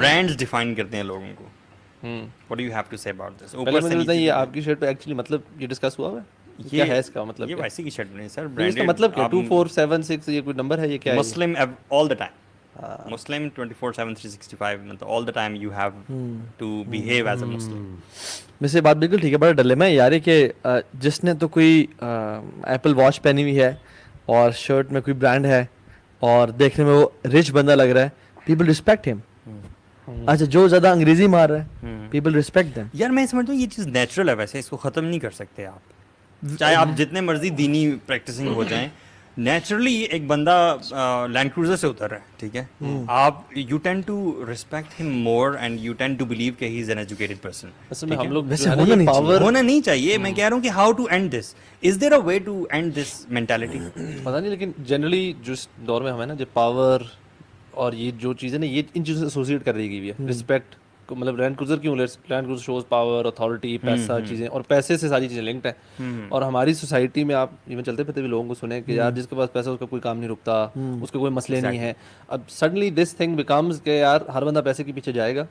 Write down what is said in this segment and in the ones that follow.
Brands define کرتے ہیں لوگوں کو. What do you have to say about this? پہلے مجھے بتائیں یہ آپ کی شرٹ پہ ایکچولی مطلب یہ ڈسکس ہوا ہے کیا ہے اس کا مطلب؟ یہ ویسی کی شرٹ نہیں سر، اس کا مطلب کیا 2476 یہ کوئی نمبر ہے یہ کیا ہے؟ مسلم all the time. مسلم 24/7 365 مطلب all the time you have to behave as a Muslim. ویسے بات بالکل ٹھیک ہے. بڑا ڈلے میں یار کہ جس نے تو کوئی ایپل واچ پہنی ہوئی ہے اور شرٹ میں کوئی برانڈ ہے اور دیکھنے میں وہ رچ بندہ لگ رہا ہے, پیپل ریسپیکٹ ہم. اچھا جو زیادہ انگریزی مار رہا ہے پیپل ریسپیکٹ دیم. یار میں سمجھتا ہوں یہ چیز نیچرل ہے, ویسے اس کو ختم نہیں کر سکتے آپ, چاہے آپ جتنے مرضی دینی پریکٹسنگ ہو جائیں. نیچرلی ایک بندہ لینڈ کروزر سے اتر رہا ہے, ٹھیک ہے, آپ یو ٹینڈ ٹو ریسپیکٹ ہم more and you tend to believe کہ he is an educated person. اصل میں ہم لوگ ویسے ہونا نہیں چاہیے. میں کہہ رہا ہوں کہ how to end this, is there a way to end this mentality? پتہ نہیں, لیکن جنرلی جس دور میں ہمیں نا جو پاور اور یہ جو چیزیں نا یہ ان چیزوں سے ایسوسیٹ کر دی گئی ہے. رسپیکٹ مطلب لینڈ کروزر کیوں؟ Land Cruiser shows power, authority, پیسہ, چیزیں, اور پیسے سے ساری چیزیں لنکڈ ہیں. اور ہماری سوسائٹی میں آپ ایون چلتے پھرتے بھی لوگوں کو سنیں کہ یار جس کے پاس پیسہ اس کا کوئی کام نہیں رکتا, اس کے کوئی مسئلے نہیں ہے. اب سڈنلی دس تھنگ بیکمز کہ یار ہر بندہ پیسے کے پیچھے جائے گا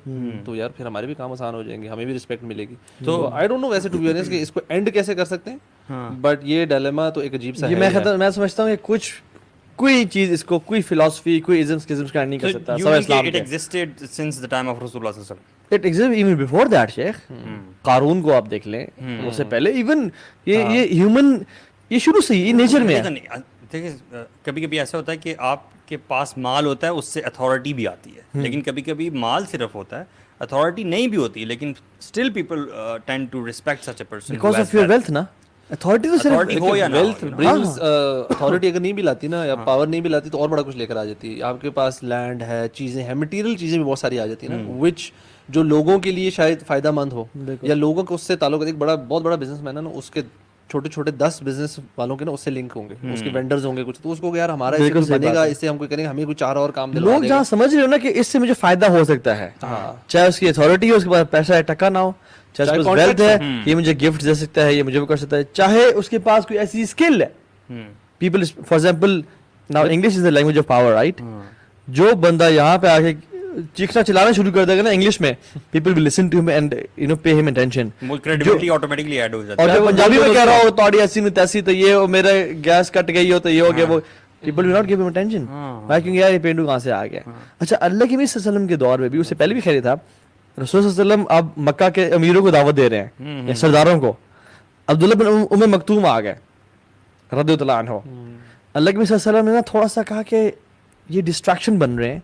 تو یار پھر ہمارے بھی کام آسان ہو جائیں گے, ہمیں بھی رسپیکٹ ملے گی. تو آئی ڈونٹ نو ویسے ٹو بی آنیسٹ کہ اس کو اینڈ کیسے کر سکتے ہیں, بٹ یہ ڈائلیما تو ایک عجیب سا ہے. میں سمجھتا ہوں کہ کچھ کوئی چیز اس کو کوئی فلاسفی کوئی ازمس کا نہیں کر سکتا. سب Islam it existed since the time of رسول اللہ صلی اللہ علیہ وسلم. It exist even before that شیخ. قارون کو آپ دیکھ لیں, اس سے پہلے ایون یہ ہیومن یہ شروع سے یہ نیچر میں ہے. دیکھیں کبھی کبھی ایسا ہوتا ہے کہ آپ کے پاس مال ہوتا ہے, اس سے اتھارٹی بھی آتی ہے, لیکن کبھی کبھی مال صرف ہوتا ہے, اتھارٹی نہیں بھی ہوتی, لیکن still people tend to respect such a person because of your wealth نا. اتھارٹی تو صرف ہو یا ویلتھ اتھارٹی اگر نہیں بھی لاتی نا یا پاور نہیں بھی لاتی تو اور بڑا کچھ لے کر آ جاتی ہے. آپ کے پاس لینڈ ہے, چیزیں ہیں, مٹیریل چیزیں بھی بہت ساری آ جاتی ہیں نا, وچ جو لوگوں کے لیے شاید فائدہ مند ہو یا لوگوں کو اس سے تعلق. ایک بہت بڑا بزنس مین ہے نا, اس کے چھوٹے چھوٹے 10 بزنس والوں کے نا اس سے لنک ہوں گے, اس کے وینڈرز ہوں گے کچھ, تو اس کو یار ہمارا اس سے بنے گا, اس سے ہم کوئی کریں گے, ہمیں کوئی 4 اور کام دلوا دے گا. لوگ جہاں سمجھ رہے ہو نا کہ اس سے مجھے فائدہ ہو سکتا ہے, چاہے اس کی اتھارٹی ہو, اس کے پاس پیسہ ہے, ٹکا نہ ہو, چاہے اس کے پاس ویلتھ ہے, یہ مجھے گفٹ دے سکتا ہے, یہ مجھے وہ کر سکتا ہے, چاہے اس کے پاس کوئی ایسی اسکل ہے. People for example now English is the language of power right. جو بندہ یہاں پہ آ کے چیخنا چلانا شروع کر دے گا نا انگلش میں, پیپل ول لسن ٹو ہم اینڈ یو نو پے ہم اٹینشن. کریڈیبلٹی آٹومیٹکلی ایڈ ہو جاتی ہے. اور جو پنجابی میں کہہ رہا ہو توڑی ایسی نہیں تیسی, تو یہ میرا گیس کٹ گئی ہو تو یہ ہو گیا, وہ پیپل ول ناٹ گیو ہم اٹینشن. میں کیونکہ یار یہ پینڈو کہاں سے آ گیا. اچھا اللہ کے نبی صلی اللہ علیہ وسلم کے دور میں بھی, اس سے پہلے بھی خیر تھا, رسول صلی اللہ علیہ وسلم اب مکہ کے امیروں کو دعوت دے رہے ہیں یا سرداروں کو. عبداللہ بن ام مکتوم آ گئے رضی اللہ عنہ. اللہ کے نبی صلی اللہ علیہ وسلم نے نا تھوڑا سا کہا کہ یہ ڈسٹریکشن بن رہے ہیں,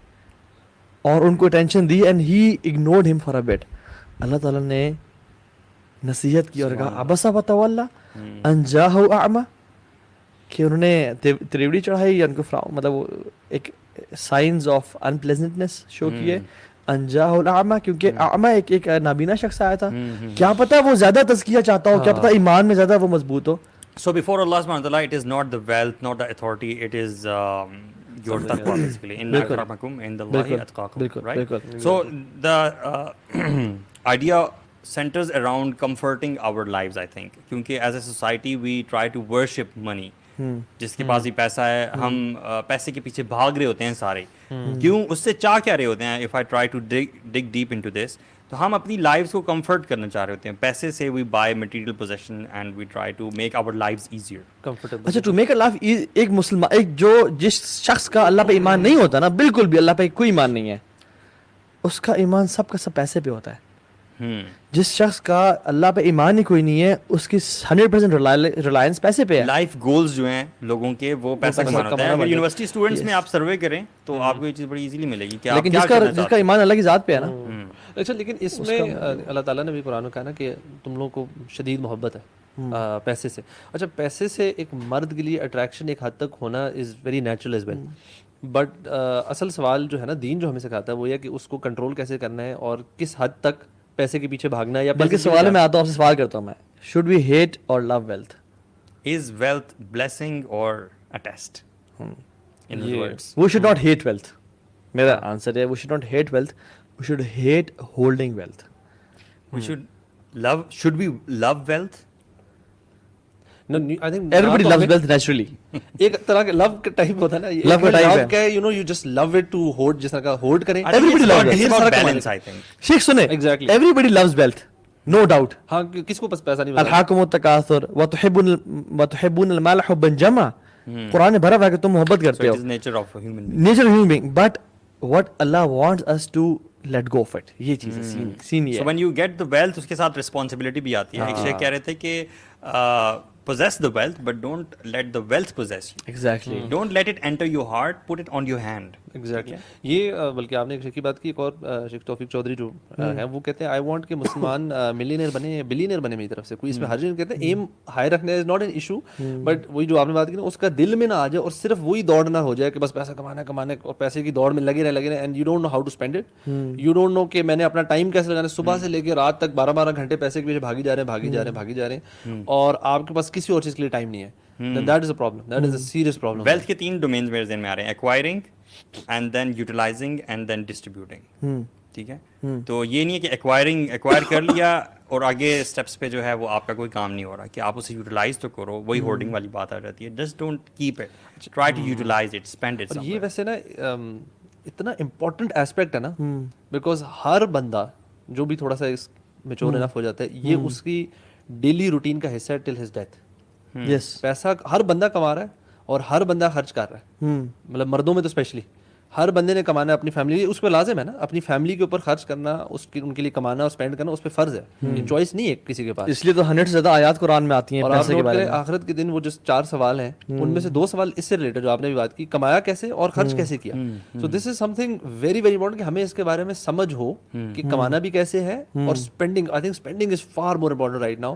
اور ان کو attention the, and he ignored ہم فار اے بٹ. اللہ تعالیٰ نے نصیحت کی اور کہا ابسا وتولی ان جاءہ اعمی, کہ انہوں نے تریوڑی چڑھائی یا ان کو مطلب ایک سائنز آف انپلیزنٹنس شو کیے. ان جاءہ الاعمی, کیونکہ اعمی ایک نابینا شخص آیا تھا, کیا پتہ وہ زیادہ تزکیہ چاہتا ہو, کیا پتہ ایمان میں زیادہ وہ مضبوط ہو. So before Allah subhanahu wa ta'ala, it is not the wealth, not the authority, it is your taqwa basically. Inna akramakum indallahi atqakum, right? So the idea centers around comforting our lives, I think. Kyunki as a society we try to worship money. جس کے پاس ہی پیسہ ہے, ہم پیسے کے پیچھے بھاگ رہے ہوتے ہیں سارے. کیوں؟ اس سے چاہ کیا رہے ہوتے ہیں؟ If I try to dig deep into this, تو ہم اپنی لائفس کو کمفرٹ کرنا چاہ رہے ہوتے ہیں. پیسے سے we buy material position and we try to make our lives easier. اچھا ٹو میک اے لائف ایک مسلمان, ایک جو جس شخص کا اللہ پہ ایمان نہیں ہوتا نا, بالکل بھی اللہ پہ کوئی ایمان نہیں ہے, اس کا ایمان سب کا سب پیسے پہ ہوتا ہے. جس شخص کا اللہ پہ ایمان ہی کوئی نہیں ہے, اس کی 100% ریلائنس پیسے پہ ہے. لائف گولز جو ہیں لوگوں کے وہ پیسہ کمانا ہوتا ہے. اگر یونیورسٹی اسٹوڈنٹس میں آپ سروے کریں تو آپ کو یہ چیز بڑی ایزیلی ملے گی کہ آپ کیا کرنا چاہتے ہیں. جس کا ایمان اللہ کی ذات پہ ہے نا. اچھا لیکن اس میں اللہ تعالیٰ نے بھی قرآن میں کہا نا کہ تم لوگوں کو شدید محبت ہے پیسے سے. اچھا پیسے سے ایک مرد کے لیے اٹریکشن ایک حد تک ہونا is very natural as well, but اصل سوال جو ہے نا دین جو ہمیں سکھاتا ہے وہ یہ کہ اس کو کنٹرول کیسے کرنا ہے اور کس حد تک پیسے کے پیچھے بھاگنا ہے. یا بلکہ سوال میں آتا ہوں, آپ سے سوال کرتا ہوں میں, should we hate or love wealth? Is wealth blessing or a test? In other words, we should not hate wealth. میرا آنسر ہے we should not hate wealth, we should hate holding wealth. we should we love wealth? No, I think Everybody loves wealth naturally. ایک طرح کا لو کا type ہوتا ہے نا, Love کا type ہے. کیا ہے, you know, you just love it to hoard, جس طرح کا hoard کریں. Everybody loves it's it. about balance, I think. شیخ سنیں, Exactly. everybody loves wealth, no doubt. ہاں, کس کو پیسہ نہیں ملتا. الحاکم التکاثر وتحبون المال حبا جما. قرآن میں بھرا ہوا ہے کہ تم محبت So کرتے it who. is nature of a human being. Nature of human being, but what Allah wants us to let go of it. یہ چیز ہے, سین یہ So ہے. when you get the wealth, اس کے ساتھ responsibility بھی آتی ہے. ایک شیخ کہہ رہے تھے کہ possess the wealth but don't let the wealth possess you. Exactly. Don't let it enter your heart, put it on your hand. Exactly. یہ بلکہ آپ نے ایک شیخ کی بات کی, ایک اور شیخ توفیق چودھری جو ہیں وہ کہتے ہیں آئی وانٹ کہ مسلمان ملینئر بنے, بلینئر بنے میری طرف سے. کوئی اس میں حرج نہیں, کہتے ہیں ایم ہائی رکھنا is not an issue, but وہی جو آپ نے بات کی نا, اس کا دل میں نہ آ جائے اور صرف وہی دوڑ نہ ہو جائے کہ بس پیسہ کمانا اور پیسے کی دوڑ میں لگے رہے and you don't know how to spend it. You don't know کہ میں نے اپنا ٹائم کیسے لگانا, صبح سے لے کے رات تک 12 گھنٹے پیسے کے پیچھے بھاگی جا رہے ہیں اور آپ کے پاس کسی اور چیز کے لیے ٹائم نہیں ہے. That is a problem. That is a serious problem. Wealth کے 3 domains میرے ذہن میں آ رہے ہیں, acquiring and then utilizing and then distributing. ٹھیک ہے, تو یہ نہیں ہے کہ acquire کر لیا اور آگے اسٹیپس پہ جو ہے وہ آپ کا کوئی کام نہیں ہو رہا, کہ آپ اسے یوٹیلائز تو کرو. وہی ہورڈنگ والی بات آ جاتی ہے. Just don't keep it. Try to utilize it, spend it. یہ ویسے نا اتنا امپورٹنٹ ایسپیکٹ ہے نا, بیکاز ہر بندہ جو بھی تھوڑا سا میچور انف ہو جاتا ہے, یہ اس کی ڈیلی روٹین کا حصہ ہے ٹل ہز ڈیتھ. Yes. پیسہ ہر بندہ کما رہا ہے اور ہر بندہ خرچ کر رہا ہے, مطلب مردوں میں تو اسپیشلی ہر بندے نے کمانا ہے اپنی فیملی, اس پہ لازم ہے نا, اپنی فیملی کے اوپر خرچ کرنا, ان کے لیے کمانا اور اسپینڈ کرنا اس پہ فرض ہے, یہ چوائس نہیں ہے کسی کے پاس. اس لیے تو 100 سے زیادہ آیات قرآن میں آتی ہیں اور آپ پیسے کے نوٹ بارے کریں میں. آخرت کے دن وہ جو 4 سوال ہیں ان میں سے 2 سوال اس سے ریلیٹڈ جو آپ نے بھی بات کی, کمایا کیسے اور خرچ کیسے کیا. So this is something very very important کہ ہمیں اس کے بارے میں سمجھ ہو کہ کمانا بھی کیسے ہے اور spending. I think spending is for more important right now.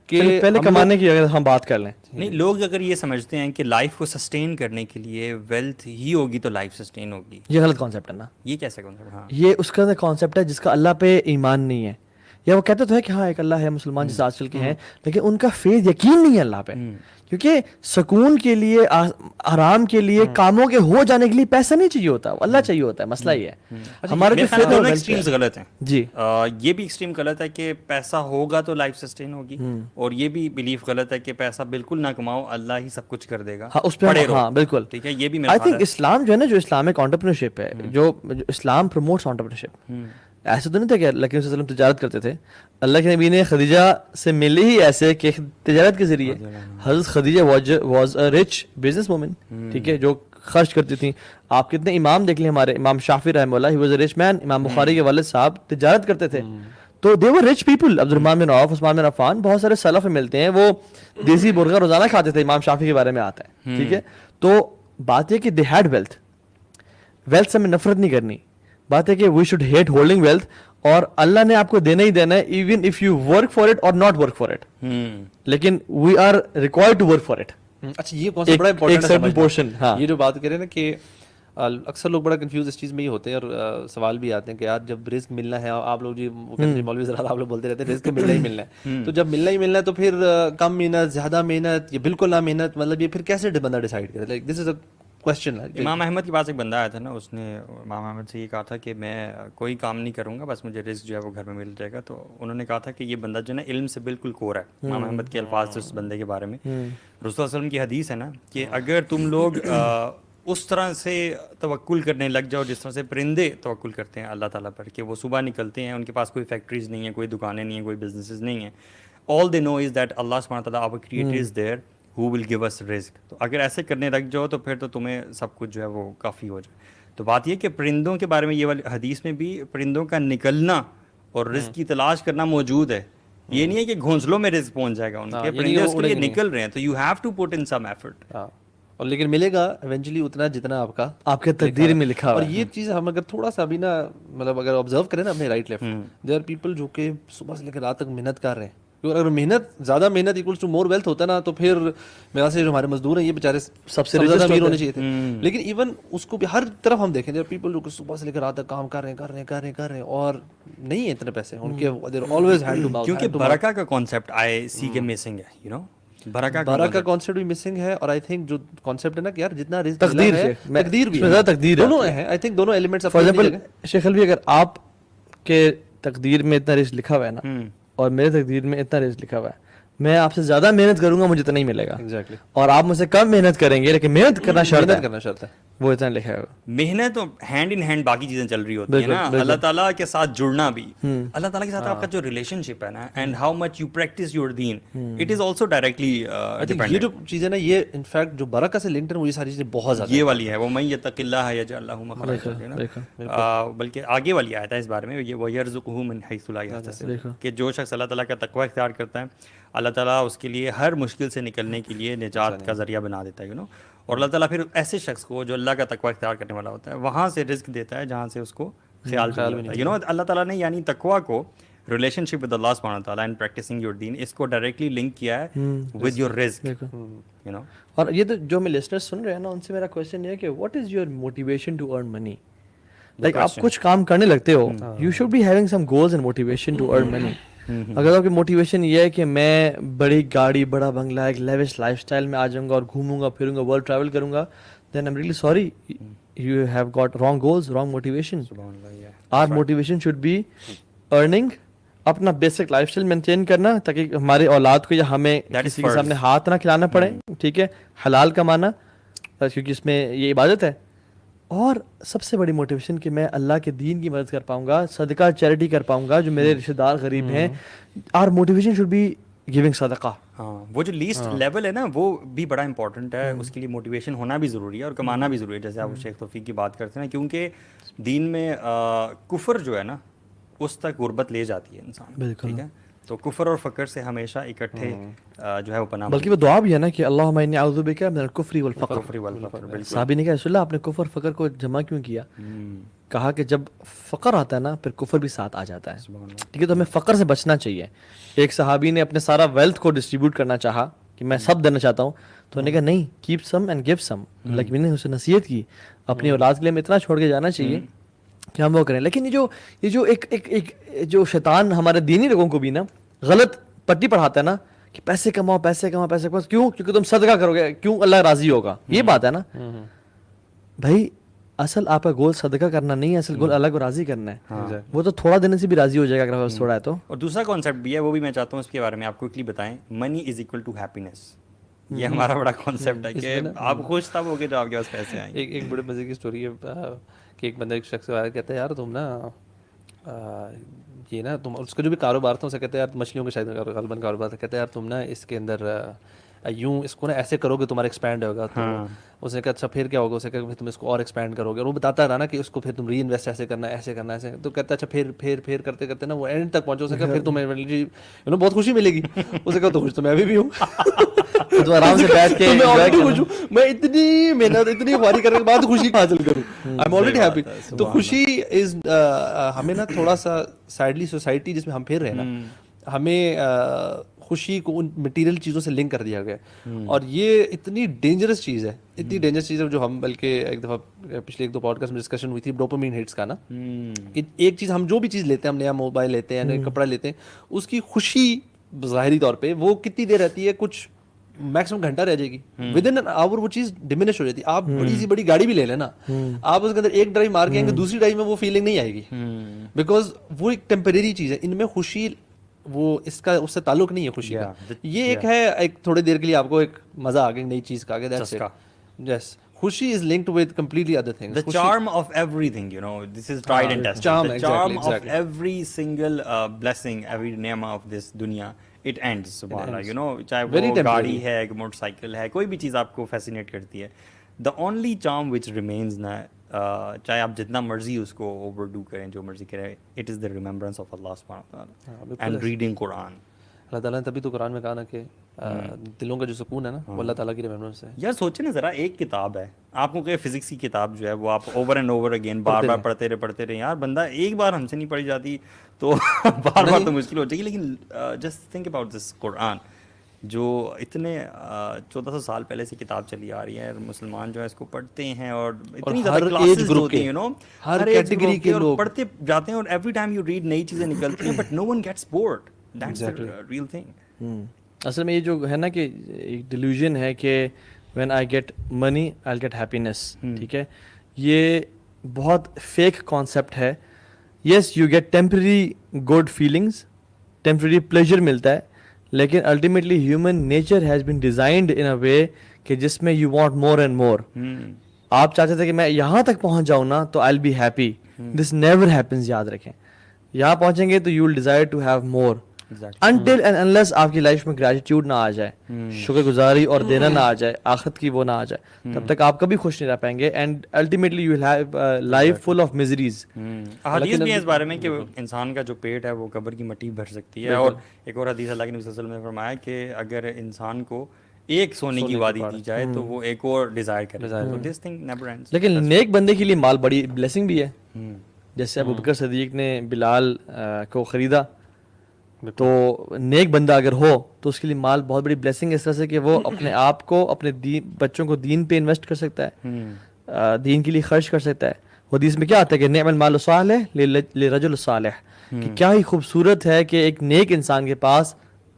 کہ پہلے کمانے کی اگر ہم بات کر لیں, نہیں, لوگ اگر یہ سمجھتے ہیں کہ لائف کو سسٹین کرنے کے لیے ویلتھ ہی ہوگی تو لائف سسٹین ہوگی, یہ غلط کانسیپٹ ہے نا. یہ کیسا کانسیپٹ؟ ہاں, یہ اس کا کانسیپٹ ہے جس کا اللہ پہ ایمان نہیں ہے, یا وہ کہتے تو ہے کہ ہاں ایک اللہ ہے, مسلمان جیسے آج کل کے ہیں, لیکن ان کا فیض یقین نہیں ہے اللہ پہ. کیونکہ سکون کے لیے, آرام کے لیے, کاموں کے ہو جانے کے لیے پیسہ نہیں چاہیے ہوتا, اللہ چاہیے ہوتا ہے. مسئلہ یہ ہے ہمارے جو دونوں ایکسٹریمز غلط ہیں. جی, یہ بھی ایکسٹریم غلط ہے کہ پیسہ ہوگا تو لائف سسٹین ہوگی, اور یہ بھی بلیف غلط ہے کہ پیسہ بالکل نہ کماؤ, اللہ ہی سب کچھ کر دے گا. ہاں اس پہ, ہاں بالکل. ٹھیک ہے, یہ بھی آئی تھنک اسلام جو ہے نا, جو اسلامک انٹرپرینورشپ ہے, جو اسلام پروموٹس انٹرپرینورشپ, ایسا تو نہیں تھا کہ اللہ کے وسلم تجارت کرتے تھے. اللہ کے نبی نے خدیجہ سے ملے ہی ایسے کہ تجارت کے ذریعے. حضرت Khadija was a rich business woman, ٹھیک ہے, جو خرچ کرتی تھیں. آپ کتنے امام دیکھ لیں, ہمارے امام شافعی رحمہ اللہ, ہی واز اے رچ مین. امام بخاری کے والد صاحب تجارت کرتے تھے, تو دے ور رچ پیپل. عبد الرحمن بن عوف, عثمان بن عفان, بہت سارے سلف ملتے ہیں, وہ دیسی مرغا روزانہ کھاتے تھے. امام شافعی کے بارے میں آتا ہے, ٹھیک ہے. تو بات یہ کہ دے ہیڈ ویلتھ, ویلتھ سے ہمیں نفرت نہیں کرنی. بات ہے کہ we should hate holding wealth, اور اللہ نے آپ کو دینا ہی دینا ہے, even if you work for it اور ناٹ ورک فار اٹ, لیکن we are required to work for it. اچھا, یہ کانسیپٹ بڑا امپورٹنٹ ہے پورشن. ہاں, یہ جو بات کریں نا کہ اکثر لوگ بڑا کنفیوز اس چیز میں ہی ہوتے ہیں, اور سوال بھی آتے ہیں کہ یار جب رزق ملنا ہے, آپ لوگ جی مولوی حضرات آپ لوگ بولتے رہتے ہیں رزق ملنا ہی ملنا ہے, تو جب ملنا ہی ملنا ہے تو پھر کم محنت, زیادہ محنت, یا بالکل نہ محنت, مطلب یہ پھر کیسے بندہ ڈیسائڈ کرے؟ Like this is a question. امام احمد کے پاس ایک بندہ آیا تھا نا, اس نے امام احمد سے یہ کہا تھا کہ میں کوئی کام نہیں کروں گا, بس مجھے رزق جو ہے وہ گھر میں مل جائے گا. تو انہوں نے کہا تھا کہ یہ بندہ جو ہے نا علم سے بالکل کور ہے. امام احمد کے الفاظ اس بندے کے بارے میں, رسول اللہ علیہ وسلم کی حدیث ہے نا کہ اگر تم لوگ اس طرح سے توکل کرنے لگ جاؤ جس طرح سے پرندے توکل کرتے ہیں اللہ تعالیٰ پر, کہ وہ صبح نکلتے ہیں, ان کے پاس کوئی فیکٹریز نہیں ہیں, کوئی دکانیں نہیں ہیں, کوئی بزنسز نہیں ہیں, آل دے نو از دیٹ اللہ سبحانہ تعالیٰ our creator is there who will give us رزق. تو اگر ایسے کرنے لگ جاؤ تو پھر تو تمہیں سب کچھ جو ہے وہ کافی ہو جائے. تو بات یہ کہ پرندوں کے بارے میں یہ والی حدیث میں بھی پرندوں کا نکلنا اور رزق کی تلاش کرنا موجود ہے. یہ نہیں ہے کہ گھونسلوں میں رزق پہنچ جائے گا ان کے, پرندے اس کے لیے نکل رہے ہیں, تو you have to put in some effort. اور لیکن ملے گا ایونچولی اتنا جتنا آپ کے تقدیر میں لکھا ہوا ہے. اور یہ چیز ہم اگر تھوڑا سا ابھی نا, مطلب اگر آبزرو کریں نا اپنے right left, there are people جو کہ صبح سے لے کر رات تک محنت کر رہے ہیں. اگر زیادہ محنت ایکولس ٹو مور ویلتھ ہوتا نا, تو پھر میرا سے جو ہمارے مزدور ہیں یہ بیچارے سب سے زیادہ امیر ہونے چاہیے تھے. لیکن ایون اس کو بھی ہر طرف ہم دیکھیں, دیر پیپل جو کہ صبح سے لے کر رات تک کام کر رہے ہیں اور نہیں ہے اتنے پیسے ان کے, there always hand to mouth. کیونکہ برکہ کا کانسیپٹ آئی سی کے مسنگ ہے, یو نو, برکہ کا کانسیپٹ بھی مسنگ ہے. اور آئی تھنک جو کانسیپٹ ہے نا کہ یار جتنا رزق تقدیر بھی تقدیر دونوں ہیں, آئی تھنک دونوں ایلیمنٹس. فار ایگزامپل شیخ الوی, اگر آپ کے تقدیر میں اتنا رزق لکھا ہوا ہے نا, اور میرے تقدیر میں اتنا رزق لکھا ہوا ہے, میں آپ سے زیادہ محنت کروں گا مجھے اتنا ہی ملے گا, ایگزیکٹلی, اور آپ مجھ سے کم محنت کریں گے لیکن محنت کرنا شرط ہے, کرنا شرط ہے, وہ اتنا لکھا ہے. محنت ہینڈ ان ہینڈ باقی چیزیں چل رہی ہوتی ہیں نا, اللہ تعالیٰ کے ساتھ جڑنا بھی, اللہ تعالیٰ کے ساتھ آپ کا جو ریلیشن شپ ہے نا, and how much you practice your دین, اٹ از آلسو ڈائریکٹلی یہ جو چیزیں نا یہ انفیکٹ جو برکت سے لنکڈ ہے وہ یہ ساری چیزیں بہت زیادہ یہ والی ہے, وہ من یتق اللہ یجعل لہ مخرجا, بلکہ آگے والی آیت ہے اس بارے میں, یہ وَيَرْزُقْهُ مِنْ حَيْثُ لَا يَحْتَسِبُ, کہ جو شخص اللہ تعالیٰ کا تقوی اختیار کرتا ہے اللہ تعالیٰ اس کے لیے ہر مشکل سے نکلنے کے لیے نجات کا ذریعہ بنا دیتا ہے, یو نو. اور اللہ تعالیٰ پھر ایسے شخص کو جو اللہ کا تقوی اختیار کرنے والا ہوتا ہے وہاں سے رزق دیتا ہے جہاں سے اس کو خیال بھی نہیں ہوتا, یو نو. اللہ تعالیٰ نے یعنی تقوی کو ریلیشن شپ ود اللہ سبحانہ وتعالیٰ اینڈ پریکٹسنگ یور دین, اس کو ڈائریکٹلی لنک کیا ہے ود یور رزق, یو نو. اور یہ تو جو میں لسنر سن رہے ہیں نا ان سے میرا کویشچن یہ ہے کہ what is your motivation to earn money, like آپ کچھ کام کرنے لگتے ہو, you should be having some goals and motivation to earn money. اگر آپ کی موٹیویشن یہ ہے کہ میں بڑی گاڑی بڑا بنگلہ ایک لیوش لائف اسٹائل میں آ جاؤں گا اور گھوموں گا پھروں گا ورلڈ ٹریول کروں گا, then I am really sorry, you have got wrong goals, wrong motivation. Our motivation should be earning, اپنا بیسک لائف اسٹائل مینٹین کرنا تاکہ ہمارے اولاد کو یا ہمیں کسی کے سامنے ہاتھ نہ کھلانا پڑے, ٹھیک ہے, حلال کمانا کیونکہ اس میں یہ عبادت ہے. اور سب سے بڑی موٹیویشن کہ میں اللہ کے دین کی مدد کر پاؤں گا, صدقہ چیریٹی کر پاؤں گا جو میرے رشتہ دار غریب ہیں. اور موٹیویشن شوڈ بی گیونگ صدقہ. ہاں, وہ جو لیسٹ لیول ہے نا وہ بھی بڑا امپورٹنٹ ہے, اس کے لیے موٹیویشن ہونا بھی ضروری ہے اور کمانا بھی ضروری ہے, جیسے آپ شیخ توفیق کی بات کرتے ہیں, کیونکہ دین میں کفر جو ہے نا اس تک غربت لے جاتی ہے انسان, ٹھیک ہے. تو کفر اور فقر سے ہمیشہ اکٹھے جو ہے وہ پناہ, بلکہ وہ دعا بھی ہے نا کہ اللہم انی اعوذ بک من الکفر والفقر. صحابی نے کہا رسول اللہ آپ نے کفر فقر کو جمع کیوں کیا؟ کہا کہ جب فقر آتا ہے نا پھر کفر بھی ساتھ آ جاتا ہے, ٹھیک ہے. تو ہمیں فقر سے بچنا چاہیے. ایک صحابی نے اپنے سارا ویلتھ کو ڈسٹریبیوٹ کرنا چاہا کہ میں سب دینا چاہتا ہوں, تو انہوں نے کہا نہیں, keep some and give some. Like میں نے اسے نصیحت کی اپنی اولاد کے لیے ہمیں اتنا چھوڑ کے جانا چاہیے کہ ہم وہ کریں. لیکن یہ جو ایک جو شیطان ہمارے دینی لوگوں کو بھی نا غلط پٹی پڑھاتا ہے نا کہ پیسے کماؤ پیسے کماؤ پیسے کماؤ, کیوں؟ کیونکہ تم صدقہ کرو گے, کیوں اللہ راضی ہوگا, یہ بات ہے نا. بھائی اصل آپ کا گول صدقہ کرنا نہیں ہے, اصل گول اللہ کو راضی کرنا ہے. وہ تو تھوڑا دینے سے بھی راضی ہو جائے گا اگر تھوڑا ہے تو. اور دوسرا کانسیپٹ بھی ہے, وہ بھی میں چاہتا ہوں اس کے بارے میں آپ کو کوئکلی بتائیں. منی از اکول ٹو ہیپینس, یہ ہمارا بڑا کانسیپٹ ہے کہ آپ خوش تب ہوگے جب آپ کے پاس پیسے آئیں. ایک بڑے مزے کی اسٹوری ہے کہ ایک بندہ ایک شخص سے کہتا ہے یار تم نا یہ نا تم, اس کا جو بھی کاروبار تھا اسے کہتے ہیں یار مچھلیوں کا شاید غالباً کاروبار تھا, کہتے ہیں یار تم نا اس کے اندر یوں اس کو نا ایسے کرو گے تمہارا ایکسپینڈ ہوگا. تو اس نے کہا اچھا پھر کیا ہوگا, اسے کہا پھر تم اس کو اور ایکسپینڈ کرو گے, اور وہ بتاتا رہا نا کہ اس کو پھر تم ری انویسٹ ایسے کرنا ہے ایسے کرنا ہے ایسے. تو کہتا ہے اچھا پھر کرتے کرتے نا وہ اینڈ تک پہنچو, اسے کہا پھر تمہیں بہت خوشی ملے گی. اسے کہا تو خوش تو میں ابھی بھی ہوں, تو آرام سے بیٹھ کے میں اتنی محنت اتنی خواری کرنے کے بعد خوشی حاصل کروں, آئی ایم آلریڈی ہیپی. تو خوشی از ہمیں نا تھوڑا سا سائڈلی سوسائٹی جس میں ہم پھر رہے نا, ہمیں خوشی کو ان مٹیریل چیزوں سے لنک کر دیا گیا. اور یہ اتنی ڈینجرس چیز ہے, اتنی ڈینجرس چیز ہے جو ہم بلکہ ایک دفعہ پچھلے 1-2 پوڈکاسٹ میں ڈسکشن ہوئی تھی ڈوپامین ہٹس کا نا, کہ ایک چیز ہم جو بھی چیز لیتے ہیں, ہم نیا موبائل لیتے ہیں, نیا کپڑا لیتے ہیں, اس کی خوشی ظاہری طور پہ وہ کتنی دیر رہتی ہے, کچھ میکسیمم گھنٹہ رہ جائے گی, ود ان آور وہ چیز ڈیمینش ہو جاتی ہے. آپ بڑی سی بڑی گاڑی بھی لے لیں نا, آپ اس کے اندر ایک ڈرائیو مار کے آئیں گے, دوسری ڈرائیو میں وہ فیلنگ نہیں آئے گی, بیکاز وہ ایک ٹیمپریری چیز ہے. ان میں خوشی وہ اس کا اس سے تعلق نہیں ہے خوشی کا. یہ ایک ہے ایک تھوڑی دیر کے لیے آپ کو ایک مزہ آ گیا نئی چیز کا, دیٹس اٹ. یس, خوشی is linked with completely other things. The charm of everything, you know, this is tried and tested. The charm of every single blessing, every ni'mah of this dunya, it ends, subhanallah, you know, چاہے وہ گاڑی ہے, motor cycle ہے, کوئی بھی چیز آپ کو فیسینیٹ کرتی ہے. The only charm which remains نا, چاہے آپ جتنا مرضی اس کو اوور ڈو کریں, جو مرضی کریں, it is the remembrance of Allah subhanahu wa ta'ala and reading Quran. اللہ تعالیٰ نے تبھی تو قرآن میں کہا نا کہ دلوں کا جو سکون ہے نا وہ اللہ تعالیٰ کی ریممبرنس ہے. یار سوچیں نا ذرا, ایک کتاب ہے, آپ کو کہ فزکس کی کتاب جو ہے وہ آپ اوور اینڈ اوور اگین بار بار پڑھتے رہے. یار بندہ ایک بار ہم سے نہیں پڑھی جاتی تو بار بار تو مشکل ہو جائے گی. لیکن جسٹ تھنک اباؤٹ دس قرآن, جو اتنے 1400 سال پہلے سے کتاب چلی آ رہی ہے, مسلمان جو ہے اس کو پڑھتے ہیں, اور اتنی زیادہ کلاسز ہوتی ہیں, یو نو, ہر کیٹیگری کے لوگ پڑھتے جاتے ہیں, اور ایوری ٹائم یو ریڈ نئی چیزیں نکلتی ہیں, but no one gets board. That's the real thing. اصل میں یہ جو ہے نا کہ ایک ڈیلیوژن ہے کہ when I get money I get happiness, ٹھیک ہے, یہ بہت فیک کانسیپٹ ہے. Yes you get temporary good feelings, temporary pleasure ملتا ہے, لیکن ultimately human nature has been designed in a way کہ جس میں you want more and more. آپ چاہتے تھے کہ میں یہاں تک پہنچ جاؤں نا تو I will be happy. This never happens, یاد رکھیں. یہاں پہنچیں گے تو you will desire to have more until and unless آپ کی لائف میں گریٹیٹیوڈ نہ آ جائے, شکر گزاری اور دینا نہ آ جائے, آخرت کی وہ نہ آ جائے, تب تک آپ کبھی خوش نہیں رہ پائیں گے. And ultimately you will have life full of miseries. حدیث بھی ہے اس بارے میں کہ انسان کا جو پیٹ ہے وہ قبر کی مٹی بھر سکتی ہے. اور ایک اور حدیث اللہ کے نبی صلی اللہ علیہ وسلم نے فرمایا کہ اگر انسان کو ایک سونے کی وادی دی جائے تو وہ ایک اور ڈیزائر کرے. So this thing never ends. لیکن نیک بندے کے لیے مال بڑی بلیسنگ بھی ہے. جیسے ابو بکر صدیق نے بلال کو خریدا, تو نیک بندہ اگر ہو تو اس کے لیے مال بہت بڑی بلیسنگ ہے, اس طرح سے کہ وہ اپنے آپ کو, اپنے بچوں کو دین پہ انویسٹ کر سکتا ہے, دین کے لیے خرچ کر سکتا ہے. حدیث میں کیا آتا ہے کہ نعم المال الصالح للرجل الصالح, کہ کیا ہی خوبصورت ہے کہ ایک نیک انسان کے پاس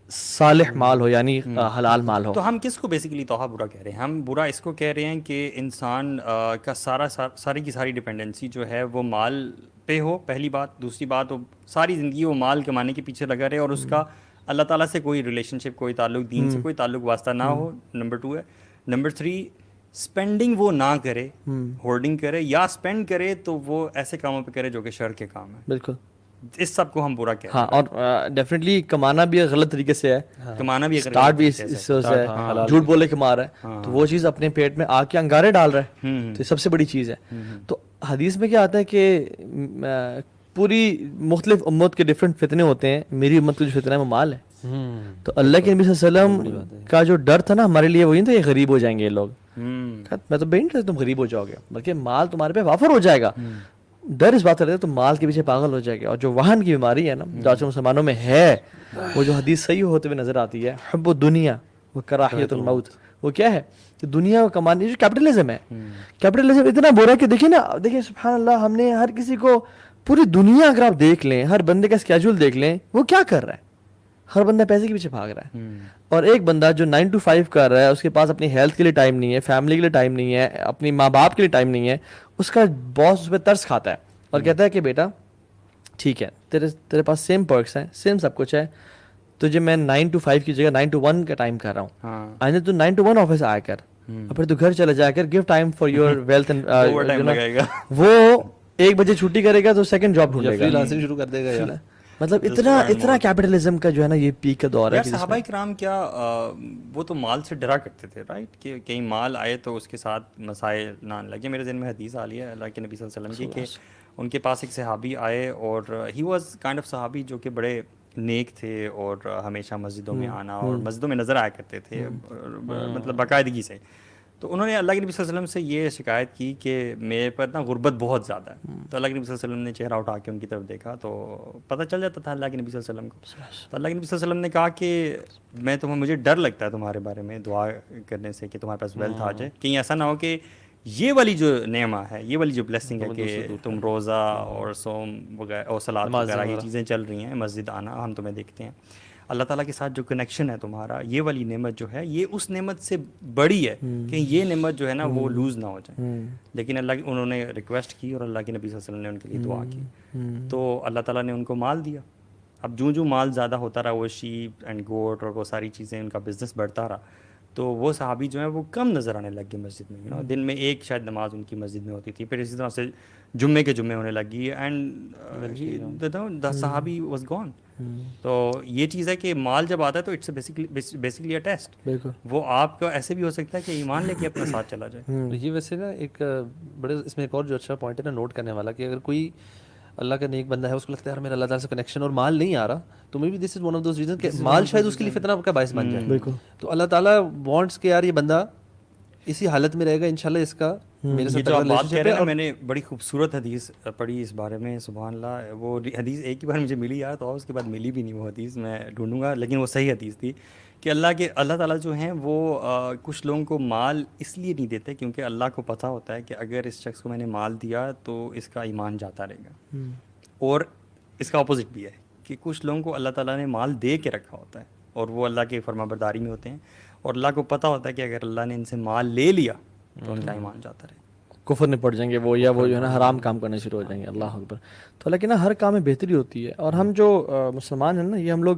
صالح مال ہو, یعنی حلال مال ہو. تو ہم کس کو بیسیکلی توحہ برا کہہ رہے ہیں؟ ہم برا اس کو کہہ رہے ہیں کہ انسان کا ساری کی ساری ڈپینڈنسی جو ہے وہ مال پہ ہو, پہلی بات. دوسری بات, وہ ساری زندگی وہ مال کمانے کے پیچھے لگا رہے اور اس کا اللہ تعالیٰ سے کوئی ریلیشن شپ, کوئی تعلق, دین سے کوئی تعلق واسطہ نہ ہو. نمبر 2 ہے. نمبر 3, اسپینڈنگ وہ نہ کرے, ہولڈنگ کرے, یا اسپینڈ کرے تو وہ ایسے کاموں پہ کرے جو کہ شر کے کام ہیں. بالکل, اس سب کو ہم برا کہتے ہیں. ہاں, اور ڈیفینیٹلی کمانا بھی غلط طریقے سے ہے, کمانا بھی اسٹارٹ بھی اس سے ہے, جھوٹ بولے کما رہا ہے تو وہ چیز اپنے پیٹ میں آ کے انگارے ڈال رہا ہے, تو یہ سب سے بڑی چیز ہے. تو حدیث میں کیا آتا ہے کہ پوری مختلف امت کے ڈفرینٹ فتنے ہوتے ہیں, میری امت کا جو فتنہ ہے وہ مال ہے. تو اللہ کے نبی صلی اللہ علیہ وسلم کا جو ڈر تھا نا ہمارے لیے, وہی تھا یہ غریب ہو جائیں گے یہ لوگ. میں تو بے انٹرسٹ تم غریب ہو جاؤ گے, بلکہ مال تمہارے پہ وافر ہو جائے گا. ڈر اس بات کرتے تو مال کے پیچھے پاگل ہو جائے گا. اور جو وہن کی بیماری ہے نا جو آج مسلمانوں میں ہے, وہ جو حدیث صحیح ہوتے ہوئے نظر آتی ہے, حب الدنیا و کراہیت الموت, وہ کیا ہے کہ دنیا کو کمانے, جو کیپٹلزم ہے. کیپٹلزم اتنا برا ہے کہ دیکھیں نا, دیکھیں سبحان اللہ, ہم نے ہر کسی کو, پوری دنیا اگر آپ دیکھ لیں, ہر بندے کا اسکیجول دیکھ لیں, وہ کیا کر رہا ہے. ہر بندہ پیسے کے پیچھے بھاگ رہا ہے. اور ایک بندہ جو 9 to 5 کر رہا ہے, اس کے پاس اپنی ہیلتھ کے لیے ٹائم نہیں ہے, فیملی کے لیے ٹائم نہیں ہے, اپنی ماں باپ کے لیے ٹائم نہیں ہے. اس کا باس اس پہ ترس کھاتا ہے اور کہتا ہے کہ بیٹا ٹھیک ہے, تیرے پاس سیم پرکس ہیں, سیم سب کچھ ہے, تجھے میں 9 to 5 کی جگہ 9 to 1 کا ٹائم کر رہا ہوں, آئندہ تو 9 to 1 آفس آیا کر, اور پھر تو گھر چلا جایا کر, give time for your wealth. وہ 1 بجے چھٹی کرے گا تو سیکنڈ جاب ڈھونڈے گا, فری لانسنگ شروع کر دے گا. مطلب اتنا کیپٹلزم کا جو ہے نا یہ پیک کا دور ہے. صحابہ کرام کیا وہ تو مال سے ڈرا کرتے تھے, رائٹ, کہ کہیں مال آئے تو اس کے ساتھ مسائل نہ آنے لگے. میرے ذہن میں حدیث آ رہی ہے اللہ کے نبی صلی اللہ علیہ وسلم کی کہ ان کے پاس ایک صحابی آئے, اور ہی واز کائنڈ آف صحابی جو کہ بڑے نیک تھے اور ہمیشہ مسجدوں میں آنا اور مسجدوں میں نظر آیا کرتے تھے, مطلب باقاعدگی سے. تو انہوں نے اللہ کے نبی صلی اللہ علیہ وسلم سے یہ شکایت کی کہ میرے پر نا غربت بہت زیادہ ہے. تو اللہ کے نبی صلی اللہ علیہ وسلم نے چہرہ اٹھا کے ان کی طرف دیکھا تو پتہ چل جاتا تھا اللہ کے نبی صلی اللہ علیہ وسلم کو. تو اللہ کے نبی صلی اللہ علیہ وسلم نے کہا کہ مجھے ڈر لگتا ہے تمہارے بارے میں دعا کرنے سے کہ تمہارے پاس ویلتھ آ جائے, کہیں ایسا نہ ہو کہ یہ والی جو نعمہ ہے, یہ والی جو بلیسنگ ہے کہ تم روزہ اور صوم وغیرہ اور صلاۃ وغیرہ یہ چیزیں چل رہی ہیں, مسجد آنا, ہم تمہیں دیکھتے ہیں, اللہ تعالیٰ کے ساتھ جو کنیکشن ہے تمہارا, یہ والی نعمت جو ہے یہ اس نعمت سے بڑی ہے کہ یہ نعمت جو ہے نا وہ لوز نہ ہو جائے. لیکن انہوں نے ریکویسٹ کی اور اللہ کے نبی صلی اللہ علیہ وسلم نے ان کے لیے دعا کی, تو اللہ تعالیٰ نے ان کو مال دیا. اب جو مال زیادہ ہوتا رہا, وہ شیپ اینڈ گوٹ اور وہ ساری چیزیں, ان کا بزنس بڑھتا رہا, تو وہ صحابی جو ہیں وہ کم نظر آنے لگ گئے مسجد میں. دن میں ایک شاید نماز ان کی مسجد میں ہوتی تھی, پھر اسی طرح سے جمعے کے جمعے ہونے لگی, اینڈ دا صحابی واز گون. تو یہ چیز ہے کہ مال جب آتا ہے تو اٹس بیسیکلی اے ٹیسٹ. وہ آپ کا ایسے بھی ہو سکتا ہے کہ ایمان لے کے اپنا ساتھ چلا جائے. یہ ویسے نا ایک بڑے اس میں ایک اور جو اچھا پوائنٹ ہے نا نوٹ کرنے والا, کہ اگر کوئی اللہ کا نیک بندہ ہے, اس کو لگتا ہے یار میرا اللہ تعالیٰ سے کنیکشن اور مال نہیں آ رہا, تو maybe this is one of those reason کہ مال شاید اس کے لیے فتنہ کا باعث بن جائے. بالکل. تو اللہ تعالیٰ وانٹس کہ یار یہ بندہ اسی حالت میں رہے گا, انشاءاللہ اس کا میرے ساتھ بات کہہ رہے ہیں. میں نے بڑی خوبصورت حدیث پڑھی اس بارے میں, سبحان اللہ. وہ حدیث ایک ہی بار مجھے ملی یار, تو اس کے بعد ملی بھی نہیں وہ حدیث, میں ڈھونڈوں گا, لیکن وہ صحیح حدیث تھی کہ اللہ تعالیٰ جو ہیں وہ کچھ لوگوں کو مال اس لیے نہیں دیتے کیونکہ اللہ کو پتہ ہوتا ہے کہ اگر اس شخص کو میں نے مال دیا تو اس کا ایمان جاتا رہے گا. اور اس کا اپوزٹ بھی ہے کہ کچھ لوگوں کو اللہ تعالیٰ نے مال دے کے رکھا ہوتا ہے اور وہ اللہ کے فرما برداری میں ہوتے ہیں, اور اللہ کو پتہ ہوتا ہے کہ اگر اللہ نے ان سے مال لے لیا تو ان کا ایمان جاتا رہے, کفر میں پڑ جائیں گے وہ, یا وہ جو ہے نا حرام کام کرنے شروع ہو جائیں گے. اللہ اکبر. تو لیکن ہر کام میں بہتری ہوتی ہے, اور ہم جو مسلمان ہیں نا, یہ ہم لوگ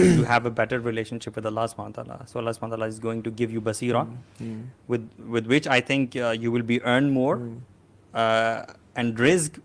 you have a better relationship with Allah subhanahu wa ta'ala, so Allah subhanahu wa ta'ala is going to give you basira, with which I think you will be earn more, and rizq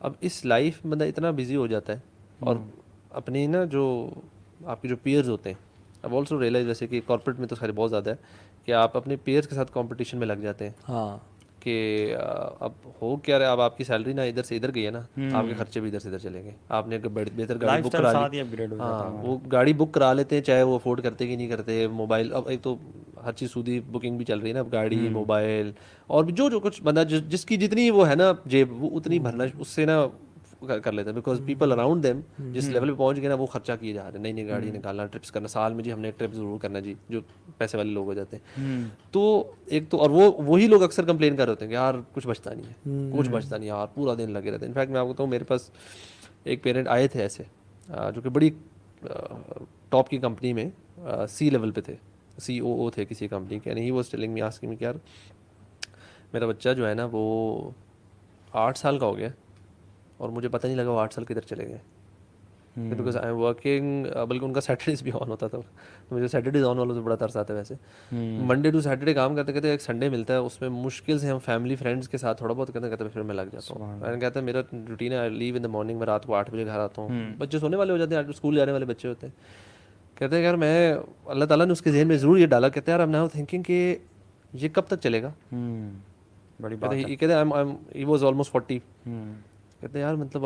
اب اس life میں بندہ اتنا busy ہو جاتا ہے اور اپنی نا جو آپ کے جو پیئرز ہوتے ہیں, اب آلسو ریئلائز ویسے کہ کارپوریٹ میں تو خیر بہت زیادہ ہے کہ آپ اپنے پیئرز کے ساتھ کمپٹیشن میں لگ جاتے ہیں. ہاں کہ اب ہو کیا رہا ہے, اب آپ کی سیلری نا ادھر سے ادھر گئی ہے نا, آپ کے خرچے بھی ادھر سے ادھر چلے گئے. آپ نے بہتر گاڑی بک کرا لی, ہاں وہ گاڑی بک کرا لیتے ہیں چاہے وہ افورڈ کرتے کہ نہیں کرتے. موبائل اب ایک تو ہر چیز سودی بکنگ بھی چل رہی ہے نا, اب گاڑی موبائل اور جو کچھ بندہ جس کی جتنی وہ ہے نا جیب وہ اتنی بھرنا اس سے نا کر لیتے ہیں. بیکاز پیپل اراؤنڈ دیم جس لیول پہ پہنچ گئے نا وہ خرچہ کیے جا رہے ہیں, نئی نئی گاڑی نکالنا, ٹرپس کرنا, سال میں جی ہم نے ایک ٹرپ ضرور کرنا جی, جو پیسے والے لوگ ہو جاتے ہیں. تو ایک تو اور وہی لوگ اکثر کمپلین کر رہے ہوتے ہیں کہ یار کچھ بچتا نہیں ہے, کچھ بچتا نہیں یار, پورا دن لگے رہتے ہیں. انفیکٹ میں آپ کو بتاؤں میرے پاس ایک پیرنٹ آئے تھے ایسے جو کہ بڑی ٹاپ کی کمپنی میں سی لیول پہ تھے, COO تھے کسی کمپنی کے. And he was telling me asking me کہ یار میرا بچہ جو ہے نا وہ 8 سال کا ہو گیا اور مجھے پتہ نہیں لگا وہ 8 سال کدھر چلے گئے. بیکاز آئی ایم ورکنگ, بلکہ ان کا سیٹرڈیز بھی آن ہوتا تھا, مجھے سیٹرڈیز آن والوں سے بڑا ترس آتا ہے ویسے. منڈے ٹو سیٹرڈے کام کرتے کرتے ایک سنڈے ملتا ہے, اس میں مشکل سے ہم فیملی فرینڈس کے ساتھ تھوڑا بہت کرتے پھر میں لگ جاتا ہوں. میں کہتا ہے میرا روٹین ہے لیو ان دا مارننگ, میں رات کو 8 بجے گھر آتا ہوں, بچے سونے والے ہو جاتے ہیں, اسکول جانے والے بچے ہوتے ہیں. کہتے ہیں یار میں اللہ تعالیٰ نے اس کے ذہن میں ضرور یہ ڈالا, کہتے ہیں یار آئی ایم ناؤ تھنکنگ کہ یہ کب تک چلے گا. بڑی بات ہے. کہتے ہیں ہی واز آلموسٹ 40. کہتے ہیں یار مطلب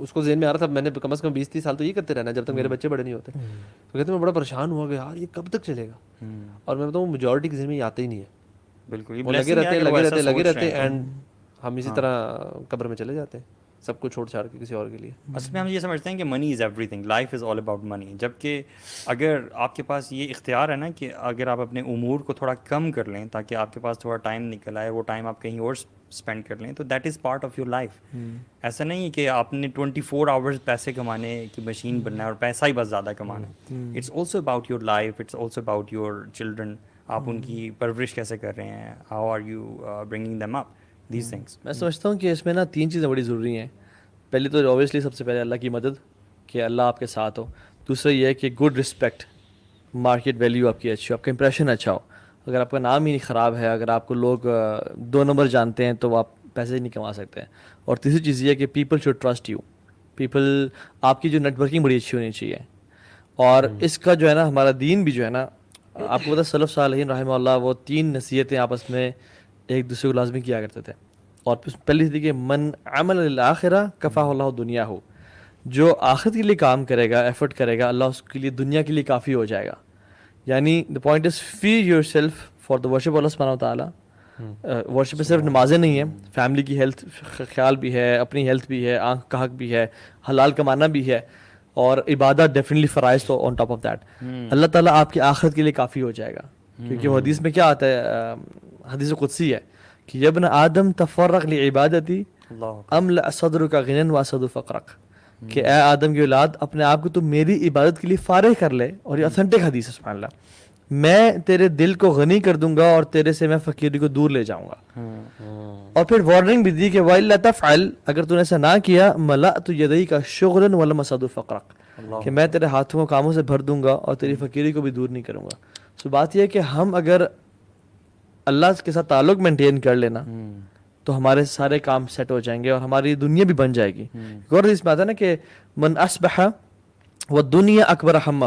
اس کو ذہن میں آ رہا تھا میں نے کم از کم 20-30 سال تو یہ کرتے رہنا جب تک میرے بچے بڑے نہیں ہوتے. تو کہتے ہیں میں بڑا پریشان ہوا کہ یار یہ کب تک چلے گا. اور میں بتاؤں میجورٹی کے ذہن میں یہ آتا ہی نہیں ہے. بالکل وہ لگے رہتے ہیں اینڈ ہم اسی طرح قبر میں چلے جاتے ہیں سب کو چھوڑ چھاڑ کے کسی اور کے لیے. اصل میں ہم یہ سمجھتے ہیں کہ money is everything, life is all about money. جبکہ اگر آپ کے پاس یہ اختیار ہے نا کہ اگر آپ اپنے امور کو تھوڑا کم کر لیں تاکہ آپ کے پاس تھوڑا ٹائم نکل آئے, وہ ٹائم آپ کہیں اور اسپینڈ کر لیں, تو that is part of your life. ایسا نہیں کہ آپ نے 24 آورز پیسے کمانے کی مشین بننا ہے اور پیسہ ہی بس زیادہ کمانا ہے. It's also about your life, it's also about your children. آپ ان کی پرورش کیسے کر رہے ہیں, how are you bringing them up, these things. میں سمجھتا ہوں کہ اس میں نا 3 چیزیں بڑی ضروری ہیں. پہلی تو اوبیسلی سب سے پہلے اللہ کی مدد, کہ اللہ آپ کے ساتھ ہو. دوسرا یہ ہے کہ گڈ رسپیکٹ, مارکیٹ ویلیو آپ کی اچھی ہو, آپ کا امپریشن اچھا ہو. اگر آپ کا نام ہی خراب ہے, اگر آپ کو لوگ 2 نمبر جانتے ہیں تو آپ پیسے نہیں کما سکتے ہیں. اور تیسری چیز یہ ہے کہ people should trust you. People آپ کی جو نیٹ ورکنگ بڑی اچھی ہونی چاہیے. اور اس کا جو ہے نا ہمارا دین بھی جو ہے نا, آپ کو پتہ سلف صالحین رحمہ اللہ وہ 3 نصیحتیں آپس میں ایک دوسرے کو لازمی کیا کرتے تھے. اور پہلی تھی کہ من عمل للآخرہ کفاہ اللہ دنیا ہو, جو آخرت کے لیے کام کرے گا, ایفرٹ کرے گا, اللہ اس کے لیے دنیا کے لیے کافی ہو جائے گا. یعنی دا point is free yourself for the worship اللہ سبحانہ وتعالیٰ. ورشپ میں صرف نمازیں نہیں ہیں, فیملی کی ہیلتھ خیال بھی ہے, اپنی ہیلتھ بھی ہے, آنکھ کا حق بھی ہے, حلال کمانا بھی ہے, اور عبادت ڈیفینیٹلی فرائض تو آن ٹاپ آف دیٹ. اللہ تعالیٰ آپ کی آخرت کے لیے کافی ہو جائے گا. کیونکہ وہ حدیث میں کیا آتا ہے, حدیث قدسی ہے کہ یا ابن آدم تفرغ لعبادتی املأ صدرک غنى واسد فقرک, کہ اے آدم کی اولاد اپنے آپ کو تو میری عبادت کے لیے فارغ کر لے. اور یہ اوتھینٹک حدیث ہے, سبحان اللہ. میں تیرے دل کو غنی کر دوں گا اور تیرے سے میں فقیری کو دور لے جاؤں گا. اور پھر وارننگ بھی دی کہ وَإِلَّا تَفْعَلْ, اگر تو نے ایسا نہ کیا, مَلَأْتُ يَدَيْكَ شُغْلًا وَلَمْ أَسَدُ فَقْرَكَ, کہ میں تیرے ہاتھوں کو کاموں سے بھر دوں گا اور تیری فقیری کو بھی دور نہیں کروں گا. سو بات یہ ہے کہ ہم اگر اللہ کے ساتھ تعلق مینٹین کر لینا تو ہمارے سارے کام سیٹ ہو جائیں گے اور ہماری دنیا بھی بن جائے گی. اور اس میں آتا ہے نا کہ من اصبح والدنیا اکبر ہمہ,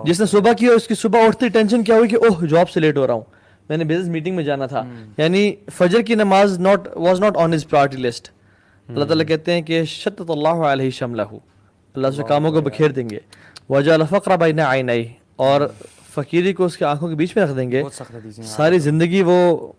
جس نے صبح کیا اس کی صبح اٹھتی ٹینشن کیا ہوئی کہ اوہ جاب سے لیٹ ہو رہا ہوں, میں نے بزنس میٹنگ میں جانا تھا. یعنی فجر کی نماز was not on his priority list. اللہ تعالیٰ کہتے ہیں کہ شتت اللہ علیہ شملہ, اللہ اس کے کاموں کو بکھیر دیں گے. وجعل الفقر بین عینیہ, اور فقیری کو اس کے آنکھوں کے بیچ میں رکھ دیں گے, ساری زندگی وہ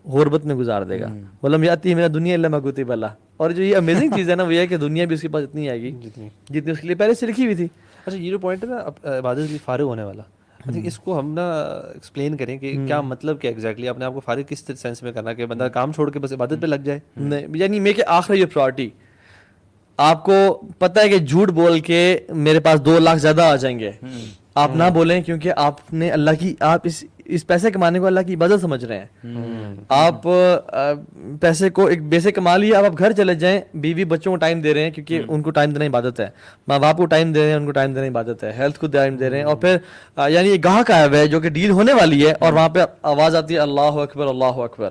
غربت میں گزار دے گا. ولم یاتی من الدنیا الا ما کتب له. اور جو یہ امیزنگ چیز ہے نا وہ یہ ہے کہ دنیا بھی اس کے پاس اتنی آئے گی جتنی اس کے لیے پہلے سے لکھی ہوئی تھی. اچھا یہ جو پوائنٹ ہے نا عبادت کے لیے فارغ ہونے والا, آئی تھنک اس کو ہم نا ایکسپلین کریں کہ کیا مطلب کیا ایگزیکٹلی اپنے آپ کو فارغ کس سینس میں کرنا, کہ بندہ کام چھوڑ کے بس عبادت پہ لگ جائے. یعنی میک آخر یہ پرائرٹی. آپ کو پتہ ہے کہ جھوٹ بول کے میرے پاس 2 لاکھ زیادہ آ جائیں گے, آپ نہ بولیں کیونکہ آپ نے اللہ کی, آپ اس پیسے کمانے کو اللہ کی عبادت سمجھ رہے ہیں. آپ پیسے کو ایک بیسے کما لیے, اب آپ گھر چلے جائیں, بیوی بچوں کو ٹائم دے رہے ہیں کیونکہ ان کو ٹائم دینا عبادت ہے, ماں باپ کو ٹائم دے رہے ہیں ان کو ٹائم دینا عبادت ہے, ہیلتھ کو ٹائم دے رہے ہیں. اور پھر یعنی یہ گاہک آیا ہوا ہے جو کہ ڈیل ہونے والی ہے اور وہاں پہ آواز آتی ہے اللہ اکبر اللہ اکبر,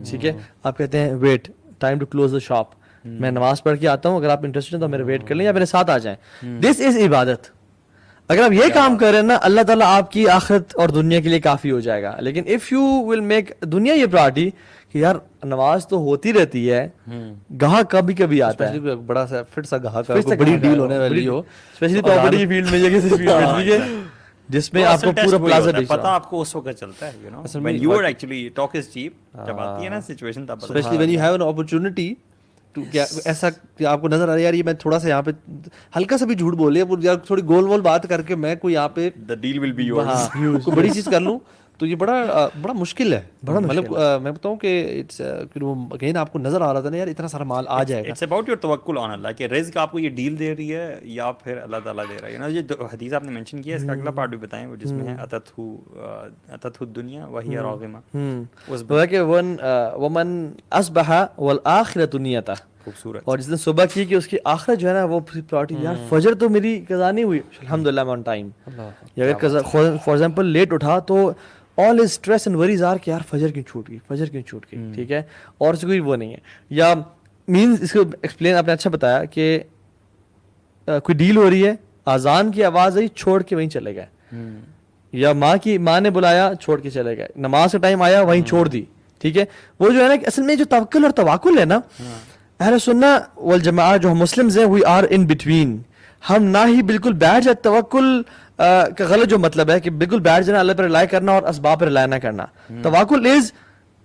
ٹھیک ہے, آپ کہتے ہیں wait time to close the shop, میں نماز پڑھ کے آتا ہوں, اگر آپ انٹرسٹڈ ہیں تو میرے ویٹ کر لیں یا میرے ساتھ آ جائیں. دس از عبادت. اگر آپ یہ کام کریں نا, اللہ تعالیٰ آپ کی آخرت اور دنیا کے لیے کافی ہو جائے گا. لیکن اف یو ول میک دنیا یہ پرائرٹی کہ یار نماز تو ہوتی رہتی ہے, گاہک کبھی کبھی آتا ہے, بڑا سا فٹ سا گاہک ہے, بڑی ڈیل ہونے والی ہو, اسپیشلی پراپرٹی کی فیلڈ میں یہ کسی فیلڈ میں جس میں آپ کو پورا پلازا پتہ آپ کو اس وقت چلتا ہے, you know when you are actually talk is cheap, جب آتی ہے نا سچویشن تب پتہ especially when you have an opportunity to ایسا کہ آپ کو نظر آ رہا ہے یار یہ میں تھوڑا سا یہاں پہ ہلکا سا بھی جھوٹ بول لیا, یار تھوڑی گول وول بات کر کے میں کوئی یہاں پہ the deal will be yours, کوئی بڑی چیز کر لوں, تو یہ بڑا مشکل ہے. مطلب میں بتاؤں کہ اگین آپ کو نظر آ رہا تھا نا یار اتنا سارا مال آ جائے گا. اٹس اباؤٹ یور توکل آن اللہ, کہ رزق آپ کو یہ ڈیل دے رہی ہے یا پھر اللہ تعالیٰ دے رہا ہے. نا یہ حدیث آپ نے مینشن کیا, اس کا اگلا پارٹ بھی بتائیں وہ جس میں ہے اتت الدنیا وہی راغمہ. وہ کہ ومن اصبح والآخرۃ نیتہ, خوبصورت, اور جس نے صبح کی کہ اس کی آخرت جو ہے نا وہ پراٹی, یار فجر تو میری قضا نہیں ہوئی, الحمدللہ میں آن ٹائم. یا اگر فار ایگزامپل لیٹ اٹھا تو all is stress and worries are کہ یار فجر کیوں چھوٹ گئی, فجر کیوں چھوٹ گئی, ٹھیک ہے, اور اس کوئی وہ نہیں ہے. یا مینس اس کو ایکسپلین آپ نے اچھا بتایا کہ کوئی ڈیل ہو رہی ہے, اذان کی آواز آئی, چھوڑ کے وہیں چلے گئے, یا ماں نے بلایا چھوڑ کے چلے گئے, نماز کا ٹائم آیا وہیں چھوڑ دی, ٹھیک ہے. وہ جو ہے نا اصل میں جو توکل اور تواکل ہے نا, اہل سنہ والجماعہ جو ہم مسلمز ہیں, وی آر ان بٹوین. ہم نہ ہی بالکل بیٹھ جائے, توکل کا غلط جو مطلب ہے کہ بالکل بیٹھ جانا, اللہ پر ریلائی کرنا اور اسباب پر ریلائی نہ کرنا. توکل is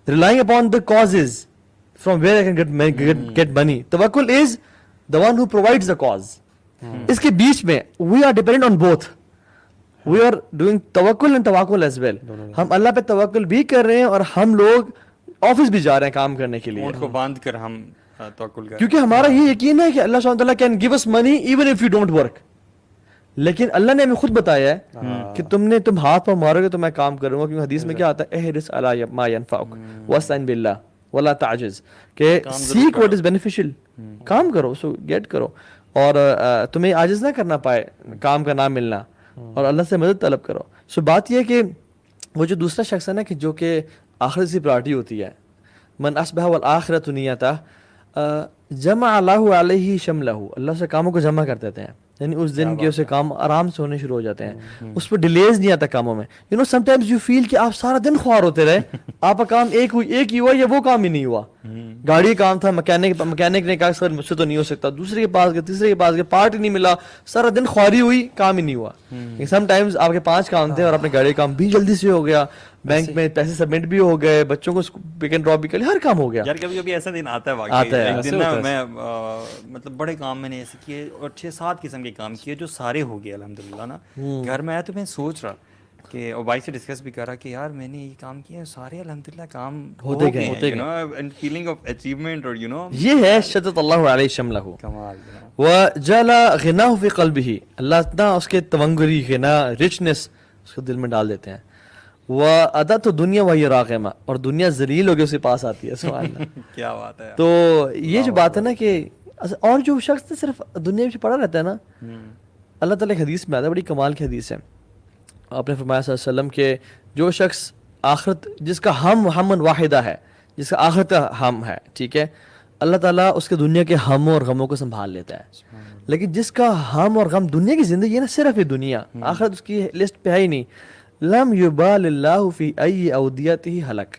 relying upon the causes from where I can get money. توکل is the one who provides the cause. اس کے بیچ میں we are dependent on both. We are doing توکل اینڈ تواکل ایز ویل. ہم اللہ پہ توکل بھی کر رہے ہیں اور ہم لوگ آفس بھی جا رہے ہیں کام کرنے کے لیے, اونٹ کو باندھ کر ہم توکل کریں, کیونکہ ہمارا یہ یقین ہے کہ اللہ سبحانہ وتعالیٰ can give us money even if you don't work. لیکن اللہ نے ہمیں خود بتایا ہے کہ تم ہاتھ پہ مارو گے تو میں کام کروں گا, کیونکہ حدیث میں کیا آتا ہے, احرص علی ما ینفعک واستعن باللہ ولا تعجز, کہ سیک واٹ از بینیفیشل, کام کرو, سو گیٹ کرو, اور تمہیں عاجز نہ کرنا پائے کام کا نہ ملنا, اور اللہ سے مدد طلب کرو. سو بات یہ ہے کہ وہ جو دوسرا شخص ہے نا کہ جو کہ آخرت سے پرائرٹی ہوتی ہے, من اصبح والآخرۃ نیتہ جمع اللہ علیہ شملہ, اللہ سے کاموں کو جمع کر دیتے ہیں, یعنی اس دن کے اسے کام آرام سے ہونے شروع ہو جاتے ہیں, اس پہ ڈیلیز نہیں آتا کاموں میں. You know sometimes you feel کہ آپ سارا دن خوار ہوتے رہے, آپ کا کام ایک ہی ہوا یا وہ کام ہی نہیں ہوا. گاڑی کا کام تھا, مکینک نے کہا سر مجھ سے تو نہیں ہو سکتا, دوسرے کے پاس گئے, تیسرے کے پاس گئے, پارٹ ہی نہیں ملا, سارا دن خواری ہوئی, کام ہی نہیں ہوا. سم ٹائمز آپ کے 5 کام تھے اور اپنے گاڑی کا کام بھی جلدی سے ہو گیا, بینک میں پیسے سبمٹ بھی ہو گئے, بچوں کو پک اینڈ ڈراپ بھی کر لیا, ہر کام ہو گیا. یار کبھی کبھی ایسا دن آتا ہے واقعی. ایک دن نا میں مطلب بڑے کام میں نے ایسے کیے اور 6-7 قسم کے کام کیے جو سارے ہو گئے الحمدللہ نا. گھر میں آیا تو میں سوچ رہا کہ اور بھائی سے ڈسکس بھی کر رہا کہ یار میں نے یہ کام کیا, سارے الحمدللہ کام ہوتے گئے, you know, and feeling of achievement, اور یو نو یہ ہے شدت اللہ علیہ شملہ. کمال. وجعل غناہ فی قلبہ, اللہ اتنا اس کے تونگری, غنا, رچنس اس کے دل میں ڈال دیتے ہیں. وعدت دنیا وہی راغمہ, اور دنیا ذلیل ہو کے اس کے پاس آتی ہے. سبحان اللہ, کیا بات ہے. تو یہ جو بات ہے نا کہ اور جو شخص صرف دنیا میں پڑا رہتا ہے نا, اللہ تعالیٰ کی حدیث میں آتا ہے, بڑی کمال کی حدیث ہے. آپ نے فرمایا صلی اللہ علیہ وسلم کہ جو شخص آخرت, جس کا ہم واحدہ ہے, جس کا آخرت ہم ہے, ٹھیک ہے, اللہ تعالیٰ اس کے دنیا کے ہموں اور غموں کو سنبھال لیتا ہے. لیکن جس کا ہم اور غم دنیا کی زندگی ہے نا, صرف یہ دنیا, آخرت اس کی لسٹ پہ ہے ہی نہیں. لم یبال اللہ فی ای اودیتہ ہلک,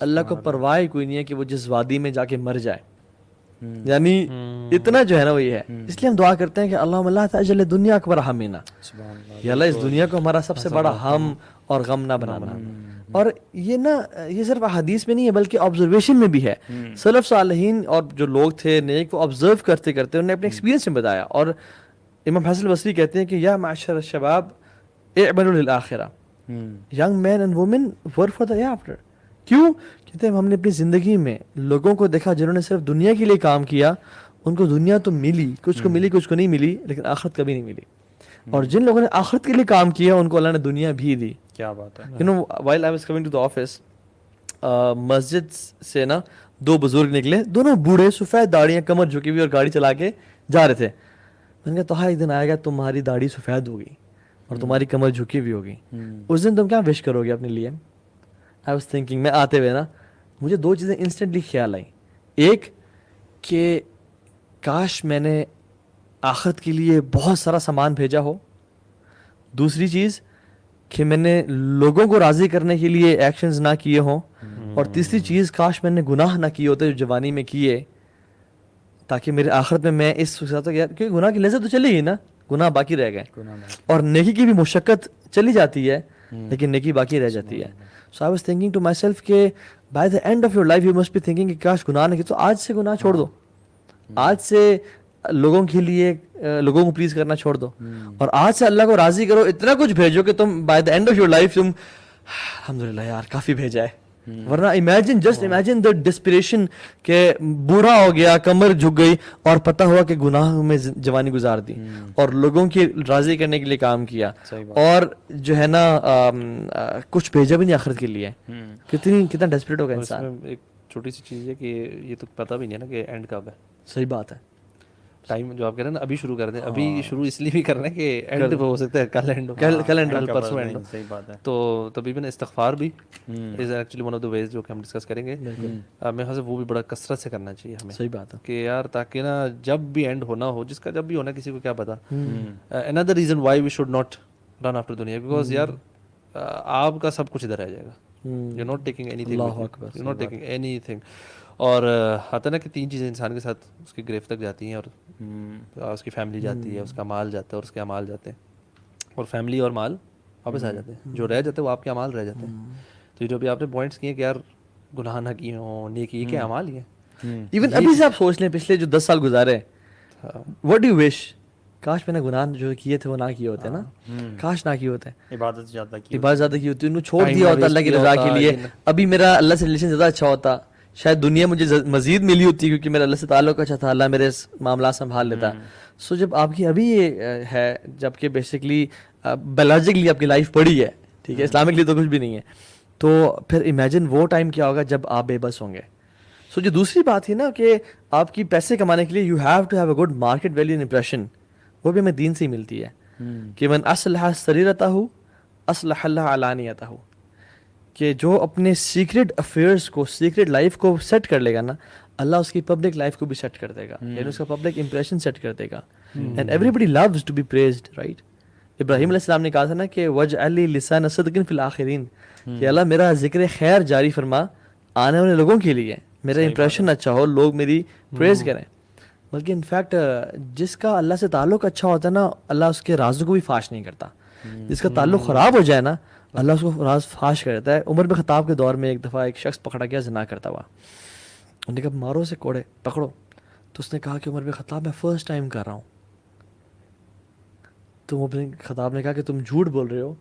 اللہ کو پرواہ کوئی نہیں ہے کہ وہ جس وادی میں جا کے مر جائے. یعنی اتنا جو ہے نا وہ یہ ہے. اس لیے ہم دعا کرتے ہیں کہ اللہم لا تجعل دنیا اکبر ہمنا, یا اللہ اس دنیا کو ہمارا سب سے بڑا ہم اور غم نہ بنانا. اور یہ نا یہ صرف حدیث میں نہیں ہے بلکہ آبزرویشن میں بھی ہے. سلف صالحین اور جو لوگ تھے نیک, وہ آبزرو کرتے کرتے انہوں نے اپنے ایکسپیرینس میں بتایا. اور امام حسن البصری کہتے ہیں کہ یا معشر الشباب اعملوا للآخرہ, young men and women work for the hereafter. کیوں؟ کہتے ہیں ہم نے اپنی زندگی میں لوگوں کو دیکھا جنہوں نے صرف دنیا کے لیے کام کیا, ان کو دنیا تو ملی, کچھ کو ملی کچھ کو نہیں ملی, لیکن آخرت کبھی نہیں ملی. اور جن لوگوں نے آخرت کے لیے کام کیا ان کو اللہ نے دنیا بھی دی. کیا بات ہے. You know, while I was coming to the office, مسجد سے نا 2 بزرگ نکلے, دونوں بوڑھے, سفید داڑیاں, کمر جھکی ہوئی, اور گاڑی چلا کے جا رہے تھے. میں نے کہا تو ایک دن آئے گا تمہاری داڑھی سفید ہوگی اور تمہاری کمر جھکی ہوئی ہوگی, اس دن تم کیا وش کرو گے اپنے لیے؟ آئی واز تھنکنگ, میں آتے ہوئے نا مجھے 2 چیزیں انسٹنٹلی خیال آئیں. ایک کہ کاش میں نے آخرت کے لیے بہت سارا سامان بھیجا ہو. دوسری چیز کہ میں نے لوگوں کو راضی کرنے کے لیے ایکشنز نہ کیے ہوں. اور تیسری چیز کاش میں نے گناہ نہ کیے ہوتے جو جوانی میں کیے, تاکہ میرے آخرت میں اس ساتھ کیونکہ گناہ کی لذت تو چلی گئی نا, گناہ باقی رہ گئے. اور نیکی کی بھی مشقت چلی جاتی ہے لیکن نیکی باقی رہ جاتی ہے. So I was thinking to myself کہ by the end of your life you must be thinking کہ کاش گناہ نہ کی, تو آج سے گناہ چھوڑ دو, آج سے لوگوں کے لیے لوگوں کو پلیز کرنا چھوڑ دو, اور آج سے اللہ کو راضی کرو. اتنا کچھ بھیجو کہ تم by the end of your life تم الحمدللہ یار کافی بھیجا ہے. ورنہ imagine, just imagine the depression کہ بوڑھا ہو گیا, کمر جھک گئی اور پتہ ہوا کہ گناہوں میں جوانی گزار دی اور لوگوں کی راضی کرنے کے لیے کام کیا, اور جو ہے نا کچھ بھیجا بھی نہیں آخرت کے لیے. کتنا ڈیسپریٹ ہوگا انسان. ایک چھوٹی سی چیز ہے کہ یہ تو پتہ بھی نہیں ہے نا کہ اینڈ کب ہے. صحیح بات ہے. ٹائم جو آپ کہہ رہے ہیں نا ابھی شروع کر دیں, ابھی شروع اس لیے بھی کر رہے ہیں کہ اینڈ ہو سکتا ہے کل اینڈ کل پرسوں اینڈ. صحیح بات ہے. تو تقریباً استغفار بھی is actually one of the ways جو کہ ہم ڈسکس کریں گے. میرے خیال سے وہ بھی بڑا کثرت سے کرنا چاہیے ہمیں. صحیح بات ہے کہ یار تاکہ نا جب بھی اینڈ ہونا ہو, جس کا جب بھی ہونا کسی کو کیا پتا. another reason why we should not run after دنیا, بیکاز یار آپ کا سب کچھ ادھر رہ جائے گا. you're not taking anything, you're not taking anything. اور آتا نا کہ 3 چیزیں انسان کے ساتھ اس کی گریف تک جاتی ہیں, اور اس کی فیملی جاتی ہے, اس کا مال جاتا ہے اور اس کے اعمال جاتے ہیں, اور فیملی اور مال واپس آ جاتے ہیں. جو رہ جاتے ہیں وہ آپ کے اعمال رہ جاتے ہیں. تو جو بھی آپ نے پوائنٹس کیے کہ یار گناہ نہ کیے ہوں, نیکی, یہ کیا اعمال ہی ہیں. ایون ابھی سے آپ سوچ لیں پچھلے جو 10 سال گزارے, what do you wish, کاش میں نے گناہ جو کیے تھے وہ نہ کیے ہوتے نا, کاش نہ کیے ہوتے, عبادت زیادہ کی ہوتی, انہوں چھوڑ دیا ہوتا اللہ کی رضا کے لیے, ابھی میرا اللہ سے ریلیشن زیادہ اچھا ہوتا, شاید دنیا مجھے مزید ملی ہوتی کیونکہ میرا اللہ سے تعلق اچھا تھا, اللہ میرے معاملات سنبھال لیتا. سو جب آپ کی ابھی یہ ہے, جب کہ بیسکلی بایولوجیکلی آپ کی لائف پڑی ہے, ٹھیک ہے, اسلامکلی تو کچھ بھی نہیں ہے, تو پھر امیجن وہ ٹائم کیا ہوگا جب آپ بے بس ہوں گے. سو جو دوسری بات تھی نا کہ آپ کی پیسے کمانے کے لیے you have to have a good market value and impression, وہ بھی ہمیں دین سے ہی ملتی ہے کہ من اصلح سریرتہ اصلح اللہ علانیتہ, کہ جو اپنے سیکرٹ افیئرس کو, سیکرٹ لائف کو سیٹ کر لے گا نا, اللہ اس کی پبلک لائف کو بھی سیٹ کر دے گا, یعنی اس کا پبلک امپریشن سیٹ کر دے گا. And everybody loves to be praised, right. ابراہیم علیہ السلام نے کہا تھا نا کہ وجعل لی لسان صدق فی الآخرین, کہ اللہ میرا ذکر خیر جاری فرما آنے والے لوگوں کے لیے, میرا امپریشن اچھا ہو, لوگ میری پریز کریں. بلکہ انفیکٹ جس کا اللہ سے تعلق اچھا ہوتا ہے نا, اللہ اس کے رازوں کو بھی فاش نہیں کرتا. جس کا تعلق خراب ہو جائے نا, اللہ اس کو راز فاش کر دیتا ہے. عمر بن خطاب کے دور میں ایک دفعہ ایک شخص پکڑا گیا زنا کرتا ہوا, انہوں نے کہا مارو سے کوڑے پکڑو, تو اس نے کہا کہ عمر بن خطاب میں فرسٹ ٹائم کر رہا ہوں. تو عمر بن خطاب نے کہا کہ تم جھوٹ بول رہے ہو,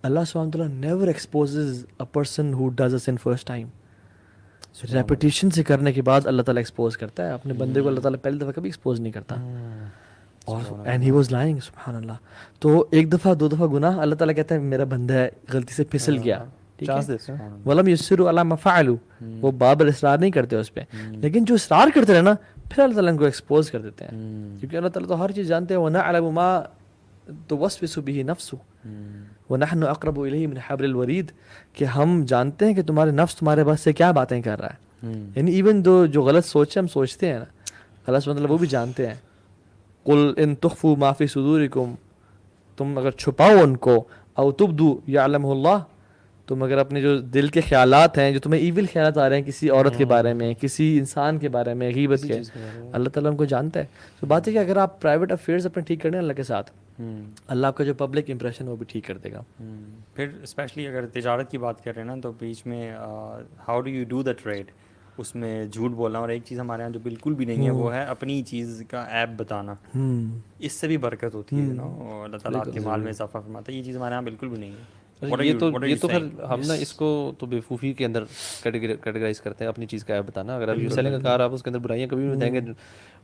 اللہ سبحانہ وتعالیٰ never exposes a person who does a sin first time. Repetition سے کرنے کے بعد اللہ تعالیٰ ایکسپوز کرتا ہے اپنے بندے کو, اللہ تعالیٰ پہلی دفعہ کبھی ایکسپوز نہیں کرتا. اور اینڈ ہی واز لائنگ, سبحان اللہ. تو ایک دفعہ 2 دفعہ گناہ, اللہ تعالیٰ کہتا ہے میرا بندہ ہے غلطی سے پھسل گیا, ولم یسروا علی ما فعلوا, وہ بابر اصرار نہیں کرتے اس پہ, لیکن جو اصرار کرتے رہے نا پھر اللہ تعالیٰ ان کو ایکسپوز کر دیتے ہیں, کیونکہ اللہ تعالیٰ تو ہر چیز جانتے ہیں. وَنَعْلَمُ مَا تُوَسْوِسُ بِهِ نَفْسُ وَنَحْنُ أَقْرَبُ إِلَيْهِ مِنْ حَبْلِ الْوَرِيدِ, کہ ہم جانتے ہیں کہ تمہارے نفس تمہارے پاس سے کیا باتیں کر رہا ہے. یعنی ایون جو غلط سوچ ہم سوچتے ہیں نا, اللہ سبحانہ وتعالیٰ وہ بھی جانتے ہیں. قُلْ إِن تُخْفُوا مَا فِي صُدُورِكُمْ, تم اگر چھپاؤ ان کو, او تبدو یعلمہ اللہ, تم اگر اپنے جو دل کے خیالات ہیں, جو تمہیں ایول خیالات آ رہے ہیں کسی عورت کے بارے میں, کسی انسان کے بارے میں, غیبت کے, اللہ تعالیٰ ان کو جانتا ہے. تو بات ہے کہ اگر آپ پرائیویٹ افیئرز اپنے ٹھیک کریں اللہ کے ساتھ, اللہ آپ کا جو پبلک امپریشن وہ بھی ٹھیک کر دے گا. پھر اسپیشلی اگر تجارت کی بات کر رہے ہیں نا, تو بیچ میں how do you do the trade, اس میں جھوٹ بولنا, اور ایک چیز ہمارے یہاں جو بالکل بھی نہیں ہے وہ ہے اپنی چیز کا ایپ بتانا. اس سے بھی برکت ہوتی ہے نا, اور اللہ تعالیٰ آپ کے مال میں اضافہ فرماتا ہے. یہ چیز ہمارے یہاں بالکل بھی نہیں ہے. یہ تو پھر ہم نا اس کو تو بیوقوفی کے اندر کیٹیگرائز کرتے ہیں, اپنی چیز کا ایپ بتانا. اگر آپ یو سیلنگ کا کار, آپ اس کے اندر برائیاں کبھی بھی بتائیں گے,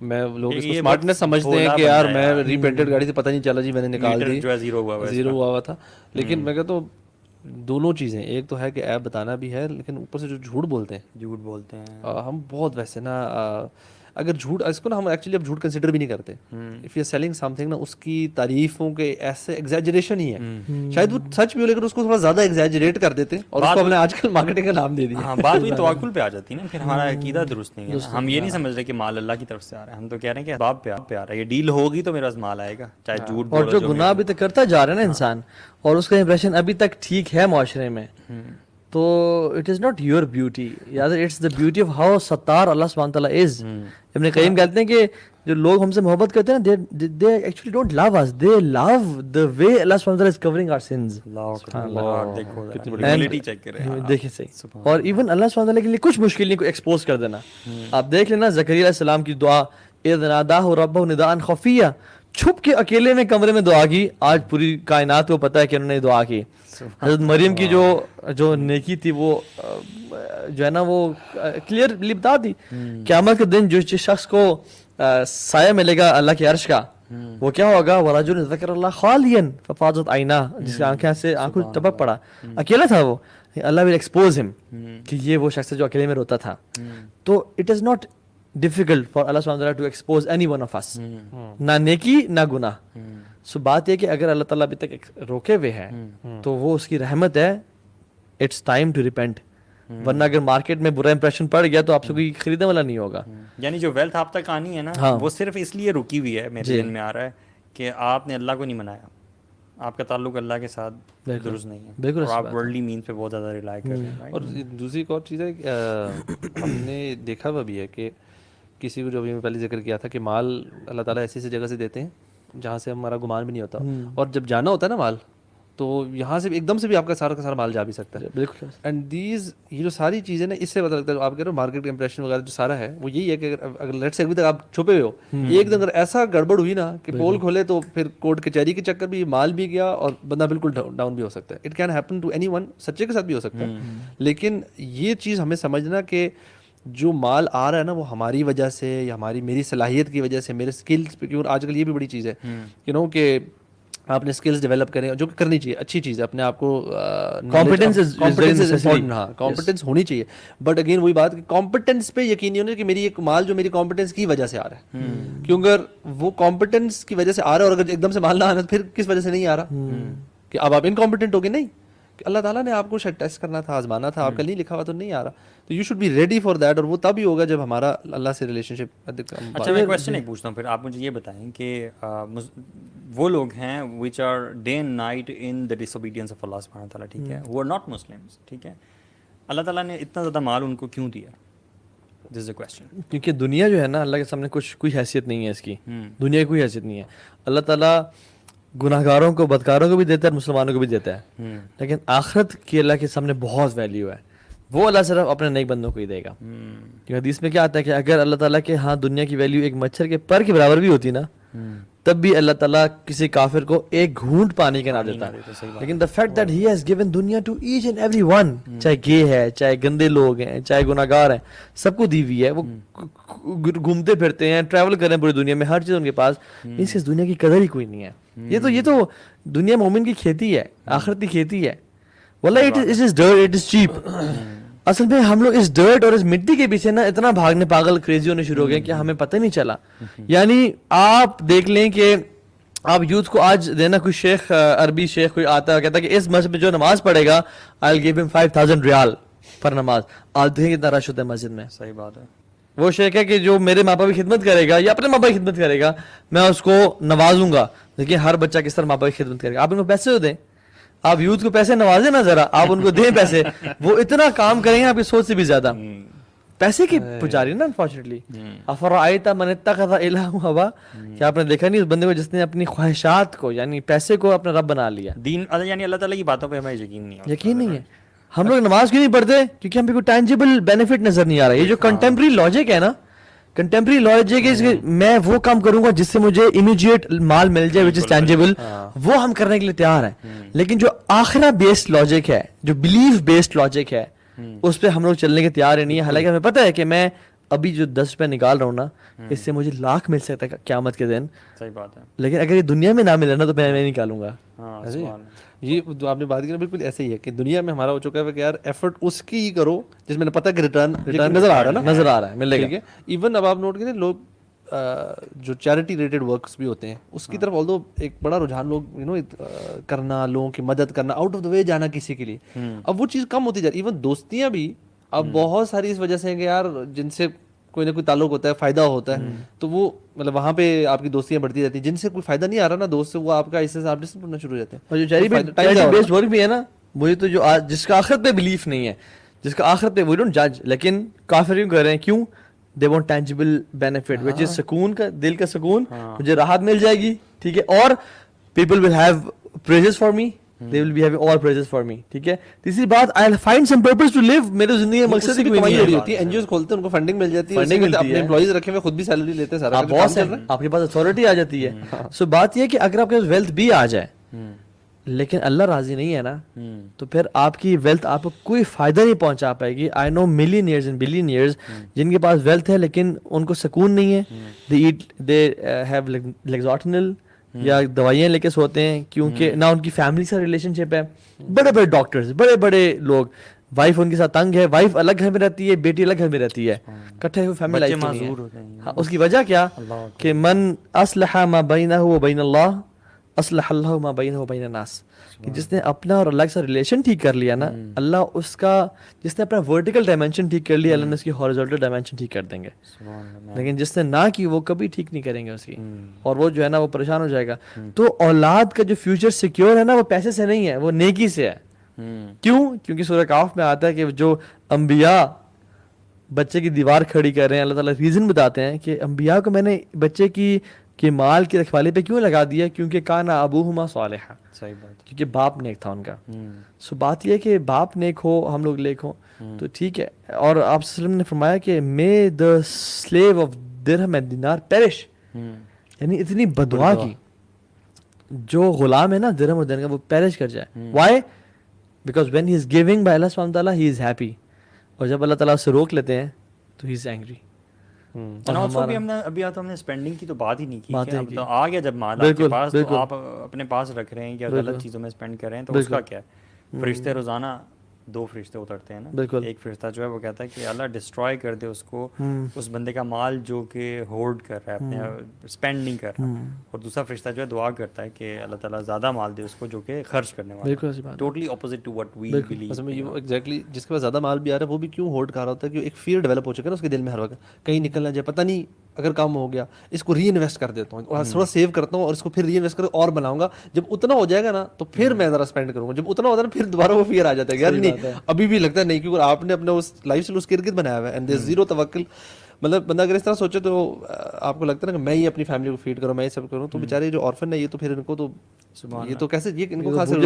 میں لوگ اس کو اسمارٹنیس سمجھتے ہیں کہ یار میں ریپینٹڈ گاڑی سے پتہ نہیں چلا جی میں نے نکال دی, زیرو ہوا تھا. لیکن میں کہتا ہوں دونوں چیزیں, ایک تو ہے کہ ایپ بتانا بھی ہے, لیکن اوپر سے جو جھوٹ بولتے ہیں ہم بہت ویسے نا اگر جھوٹ اس کو نا ہم ایکچولی اب جھوٹ کنسیڈر بھی نہیں کرتے. If you are selling something نا اس کی تعریفوں کے ایسے ایگزیجریشن ہی ہے, شاید وہ سچ بھی ہو لیکن اس کو تھوڑا زیادہ ایگزیجریٹ کر دیتے اور اس کو ہم نے آج کل مارکیٹنگ کا نام دے دیا. ہاں بات بھی توکل پہ آ جاتی ہے نا, پھر ہمارا عقیدہ درست نہیں ہے. ہم یہ نہیں سمجھ رہے کہ مال اللہ کی طرف سے آ رہا ہے, ہم تو کہہ رہے ہیں کہ اسباب پہ آ رہا ہے, یہ ڈیل ہوگی تو میرا مال آئے گا, چاہے جھوٹ اور جو گناہ ابھی تک کرتا جا رہا ہے نا انسان, اور اس کا امپریشن ابھی تک ٹھیک ہے معاشرے میں, تو it is not your beauty, یاد it's the beauty of how ستار اللہ سبحانہ تعالیٰ از. ابن قیم کہتے ہیں کہ جو لوگ ہم سے محبت کرتے ہیں نا, they actually don't love us, they love the way Allah subhanahu wa ta'ala is covering our sins. دیکھیں صحیح, اور ایون اللہ سبحانہ تعالیٰ کے لیے کچھ مشکل نہیں کو ایکسپوز کر دینا. آپ دیکھ لینا زکریا علیہ السلام کی دعا, اذ ناداہ ربہ نداء خفیہ, چھپ کے اکیلے میں کمرے میں دعا کی. آج پوری کائنات کو پتہ ہے کہ انہوں نے دعا کی. حضرت مریم کی جو نیکی تھی وہ جو ہے نا وہ کلیئرلی بتا دی. قیامت کے دن جو شخص کو سایہ ملے گا اللہ کے عرش کا, وہ کیا ہوگا, ورجل ذکر اللہ خالیا ففاضت عیناہ, جس کی آنکھیں سے آنکھوں ٹپک پڑا, اکیلا تھا وہ, اللہ ول ایکسپوز ہم کہ یہ وہ شخص ہے جو اکیلے میں روتا تھا. تو it is not difficult for Allah subhanahu wa ta'ala to expose any one of us, نہ نیکی نہ گناہ. سو بات یہ کہ اگر اللہ تعالیٰ ابھی تک روکے ہوئے ہے تو وہ اس کی رحمت ہے, اٹس ٹائم ٹو ریپینٹ. ورنہ اگر مارکیٹ میں برا امپریشن پڑ گیا تو آپ سے کوئی خریدنے والا نہیں ہوگا. یعنی جو ویلتھ آپ تک آنی ہے نا, وہ صرف اس لیے رکی ہوئی ہے, میرے ذہن میں آ رہا ہے کہ آپ نے اللہ کو نہیں منایا, آپ کا تعلق اللہ کے ساتھ درست نہیں ہے, بالکل, اور آپ ورلڈلی مینس پہ بہت زیادہ ریلائی کر رہے ہیں. اور دوسری ایک اور چیز ہے, ہم نے دیکھا ہوا بھی ہے کہ کسی کو جو ابھی میں پہلے ذکر کیا تھا کہ مال اللہ تعالیٰ ایسی ایسی جگہ سے دیتے ہیں جہاں سے ہمارا گمان بھی نہیں ہوتا, اور جب جانا ہوتا ہے نا مال تو یہاں سے ایک دم سے بھی آپ کا سارا مال جا بھی سکتا ہے. بالکل. اینڈ دیز یہ جو ساری چیزیں نا, اس سے پتہ لگتا ہے آپ کہہ رہے ہو مارکیٹ کا امپریشن وغیرہ جو سارا ہے وہ یہی ہے کہ اگر لیٹ سے ابھی تک آپ چھپے ہوئے ہو, ایک دن اگر ایسا گڑبڑ ہوئی نا کہ پول کھولے تو پھر کورٹ کچہری کے چکر بھی مال بھی گیا اور بندہ بالکل ڈاؤن بھی ہو سکتا ہے. It can happen to anyone, سچے کے ساتھ بھی ہو سکتا ہے. لیکن یہ چیز ہمیں سمجھنا کہ جو مال آ رہا ہے نا وہ ہماری وجہ سے یا میری صلاحیت کی وجہ سے, میرے اسکلس پہ, کیوں آج کل یہ بھی بڑی چیز ہے کہ آپ نے اسکلس ڈیولپ کریں, جو کہ کرنی چاہیے, اچھی چیز ہے, اپنے آپ کو کمپٹنس ہونی چاہیے. بٹ اگین وہی بات کہ کمپٹنس پہ یقین نہیں ہونا کہ میری ایک مال جو میری کمپٹنس کی وجہ سے آ رہا ہے, کیونکہ اگر وہ کمپٹنس کی وجہ سے آ رہا ہے اور اگر ایک دم سے مال نہ آنا تو پھر کس وجہ سے نہیں آ رہا, کہ اب آپ انکمپٹنٹ ہو گے, نہیں, کہ اللہ تعالیٰ نے آپ کو شاید ٹیسٹ کرنا تھا, آزمانا تھا, آپ کا نہیں لکھا ہوا تو نہیں آ رہا. تو you should be ready for that, اور وہ تب ہی ہوگا جب ہمارا اللہ سے ریلیشن شپ. اچھا میں کویسچن ایک پوچھتا ہوں پھر, آپ مجھے یہ بتائیں کہ وہ لوگ ہیں which are day and night in the disobedience of اللہ سبحانہ تعالیٰ, ٹھیک ہے, وہ آر ناٹ مسلمس, ٹھیک ہے, اللہ تعالیٰ نے اتنا زیادہ مال ان کو کیوں دیا؟ دس از اے کویسچن. کیونکہ دنیا جو ہے نا اللہ کے سامنے کوئی حیثیت نہیں ہے اس کی, دنیا کی کوئی حیثیت نہیں ہے. اللہ تعالیٰ گناہ گاروں کو, بدکاروں کو بھی دیتا ہے, مسلمانوں کو بھی دیتا ہے, لیکن آخرت کی اللہ کے سامنے بہت ویلیو ہے, وہ اللہ صرف اپنے نیک بندوں کو ہی دے گا. کیونکہ حدیث میں کیا آتا ہے کہ اگر اللہ تعالیٰ کے ہاں دنیا کی ویلیو ایک مچھر کے پر کے برابر بھی ہوتی نا, تب بھی اللہ تعالیٰ کسی کافر کو ایک گھونٹ پانی کا نہ دیتا. لیکن the fact that he has given دنیا to each and every one, چاہے گے ہے, چاہے گندے لوگ ہیں, چاہے گناہ گار ہیں, سب کو دی ہوئی ہے. وہ گھومتے پھرتے ہیں, ٹریول کر رہے ہیں پوری دنیا میں, ہر چیز ان کے پاس, اس دنیا کی قدر ہی کوئی نہیں ہے. یہ تو دنیا مومن کی کھیتی ہے, آخرت کی کھیتی ہے. واللہ it is dirt, it is cheap. اصل میں ہم لوگ اس ڈرٹ اور اس مٹی کے پیچھے نا اتنا بھاگنے پاگل کریزی ہونے شروع ہو گئے کہ ہمیں پتہ نہیں چلا. یعنی آپ دیکھ لیں کہ آپ یوتھ کو آج دینا, کوئی شیخ, عربی شیخ کوئی آتا ہے کہتا ہے کہ اس مسجد میں جو نماز پڑھے گا I'll give him 5,000 ریال پر نماز. آج دیکھیں کتنا رش ہوتا ہے مسجد میں. صحیح بات ہے. وہ شیخ ہے کہ جو میرے ماں باپ کی خدمت کرے گا یا اپنے ماں باپ کی خدمت کرے گا, میں اس کو نوازوں گا. دیکھیں ہر بچہ کس طرح ماں باپ کی خدمت کرے گا. آپ ان کو پیسے دیں, آپ یوتھ کو پیسے نوازیں نا ذرا, آپ ان کو دیں پیسے, وہ اتنا کام کریں گے آپ کی سوچ سے بھی زیادہ. پیسے کی پجاری نا انفارچونیٹلی. افرأیت من اتخذ الہہ ہوا, کیا آپ نے دیکھا نہیں اس بندے کو جس نے اپنی خواہشات کو یعنی پیسے کو اپنا رب بنا لیا. دین یعنی اللہ تعالیٰ کی باتوں پہ ہمیں یقین نہیں ہے. ہم لوگ نماز کیوں نہیں پڑھتے؟ کیونکہ ہمیں کوئی ٹینجیبل بینیفٹ نظر نہیں آ رہا. یہ جو کنٹمپری لاجک ہے نا, کنٹمپری لاجک ہے, میں وہ کام کروں گا جس سے مجھے امیجیٹ مال مل جائے وچ از ٹینجیبل, وہ ہم کرنے کے لیے تیار ہیں. لیکن جو آخرہ بیسڈ لاجک ہے, جو بلیف بیسڈ لاجک ہے, اس پہ ہم لوگ چلنے کے تیار ہی نہیں ہے. حالانکہ ہمیں پتہ ہے کہ میں ابھی جو 10 روپے نکال رہا ہوں نا, اس سے مجھے لاکھ مل سکتا ہے قیامت کے دن. صحیح بات ہے. لیکن اگر یہ دنیا میں نہ ملے نا تو میں نکالوں گا. یہ جو آپ نے بات کی نا بالکل ایسے ہی ہے کہ دنیا میں ہمارا ہو چکا ہے کہ یار ایفرٹ اس کی ہی کرو جس میں پتہ کہ ریٹرن نظر آ رہا ہے نا، نظر آ رہا ہے ملے گا. ٹھیک ہے. ایون اب آپ نوٹ کریں لوگ جو چیریٹی ریلیٹڈ ورکس بھی ہوتے ہیں اس کی طرف آلدو ایک بڑا رجحان لوگ کرنا، لوگوں کی مدد کرنا، آؤٹ آف دا وے جانا کسی کے لیے، اب وہ چیز کم ہوتی جا رہی ہے. ایون دوستیاں بھی اب بہت ساری اس وجہ سے ہیں کہ یار جن سے کوئی نہ کوئی تعلق ہوتا ہے، فائدہ ہوتا ہے، تو وہ مطلب وہاں پہ آپ کی دوستیاں بڑھتی جاتی ہیں. جن سے کوئی فائدہ نہیں آ رہا نا دوست سے، وہ آپ کا اس سے آپ ڈسٹنس پڑنا شروع ہو جاتے ہیں. اور جو چیریٹی بیسڈ ورک بھی ہے نا، وہی تو جو جس کا آخرت پہ بلیف نہیں ہے، جس کا آخرت پہ وی ڈونٹ جج، لیکن کافر کیوں کر رہے ہیں؟ کیوں؟ دے وانٹ ٹینجیبل بینیفٹ وچ از سکون کا، دل کا سکون، مجھے راحت مل جائے گی. ٹھیک ہے. اور people will have praises for me, they will be having all praises for me. ٹھیک ہے. تیسری بات I'll find some purpose to live. میرے زندگی کا مقصد ہی کوئی نہیں ہو رہی ہوتی ہے. این جی اوز کھولتے ہیں، ان کو فنڈنگ مل جاتی ہے، اپنے امپلائیز رکھے ہوئے، خود بھی سیلری لیتے ہیں، سارا آپ باس ہیں، آپ کے پاس اتھارٹی آ جاتی ہے. سو بات یہ ہے کہ اگر آپ کے پاس ویلتھ بھی آ جائے لیکن اللہ راضی نہیں ہے نا، تو پھر آپ کی ویلتھ آپ کو کوئی فائدہ نہیں پہنچا پائے گی. آئی نو ملینئرز اینڈ بلینئرز جن کے پاس ویلتھ ہے لیکن ان کو سکون نہیں ہے. دے ہیو لیگزاٹنل یا دوائیاں لے کے سوتے ہیں کیونکہ نہ ان کی فیملی سے ریلیشن شپ ہے. بڑے بڑے ڈاکٹرز، بڑے بڑے لوگ، وائف ان کے ساتھ تنگ ہے، وائف الگ گھر میں رہتی ہے، بیٹی الگ گھر میں رہتی ہے، کٹھے ہوئے فیملی لائف نہیں ہے. اس کی وجہ کیا کہ من اصلح ما بینہ و بین اللہ اصلح اللہ ما بینہ و بین الناس، کہ جس نے اپنا اور اللہ کے ساتھ ریلیشن ٹھیک کر لیا نا، اللہ اس کا، جس نے اپنا ورٹیکل ڈائمینشن ٹھیک کر لیا، اللہ نے اس کی ہارزونٹل ڈائمینشن ٹھیک کر دیں گے. لیکن جس نے نہ کی وہ کبھی ٹھیک نہیں کریں گے اس کی، اور وہ جو ہے نا وہ پریشان ہو جائے گا. تو اولاد کا جو فیوچر سیکیور ہے نا، وہ پیسے سے نہیں ہے، وہ نیکی سے ہے. کیوں؟ کیونکہ سورہ کہف میں آتا ہے کہ جو انبیاء بچے کی دیوار کھڑی کر رہے ہیں، اللہ تعالیٰ ریزن بتاتے ہیں کہ انبیاء کو میں نے بچے کی مال کی رکھوالی پہ کیوں لگا دیا؟ کیونکہ کانا ابوہما صالحا، صحیح بات، کیونکہ باپ نیک تھا ان کا. سو بات یہ ہے کہ باپ نیک ہو، ہم لوگ نیک ہوں تو ٹھیک ہے. اور آپ صلی اللہ علیہ وسلم نے فرمایا کہ may the slave of dirham and dinar perish، یعنی اتنی بدعا کی جو غلام ہے نا درہم اور دینار کا، وہ پیرش کر جائے. why؟ because when he is giving by Allah subhanahu wa ta'ala he is happy، اور جب اللہ تعالیٰ اسے روک لیتے ہیں تو he is angry. ابھی ہم نے اسپینڈنگ کی تو بات ہی نہیں کی. آ گیا جب مال آپ کے پاس تو آپ اپنے پاس رکھ رہے ہیں یا غلط چیزوں میں اسپینڈ کر رہے ہیں، تو اس کا کیا ہے؟ فرشتے روزانہ 2 فرشتے اترتے ہیں نا. ایک فرشتہ جو ہے وہ کہتا ہے کہ اللہ ڈسٹرائے کر دے اس کو، اس بندے کا مال جو کہ ہولڈ کر رہا ہے، اپنے اسپینڈ نہیں کر رہا. اور دوسرا فرشتہ جو ہے دعا کرتا ہے کہ اللہ تعالیٰ زیادہ مال دے اس کو جو کہ خرچ کرنے والا. Totally opposite to what we believe. Exactly جس کے پاس زیادہ مال بھی آ رہا ہے وہ بھی کیوں ہولڈ کر رہا ہوتا ہے کہ ایک فیئر ڈیولپ ہو چکا ہے نا اس کے دل میں ہر وقت، کہیں نکلنا جائے، پتہ نہیں اگر کام ہو گیا اس کو ری انویسٹ کر دیتا ہوں اور تھوڑا سیو کرتا ہوں اور اس کو پھر ری انویسٹ کر اور بناؤں گا. جب اتنا ہو جائے گا نا تو پھر میں ذرا اسپینڈ کروں گا. جب اتنا ہوتا ہے نا پھر دوبارہ وہ فیئر آ جاتا ہے یار نہیں ابھی بھی لگتا ہے نہیں، کیونکہ آپ نے اپنا اس لائف اسٹائل اس کے ارد گرد بنایا ہوا ہے. اینڈ دیر زیرو توکل. مطلب بندہ اگر اس طرح سوچے تو آپ کو لگتا ہے نا کہ میں ہی اپنی فیملی کو فیڈ کروں، میں یہ سب کروں، تو بیچارے جو آرفن ہے یہ تو پھر ان کو تو یہ تو کیسے یہ ان کو خاص ہے.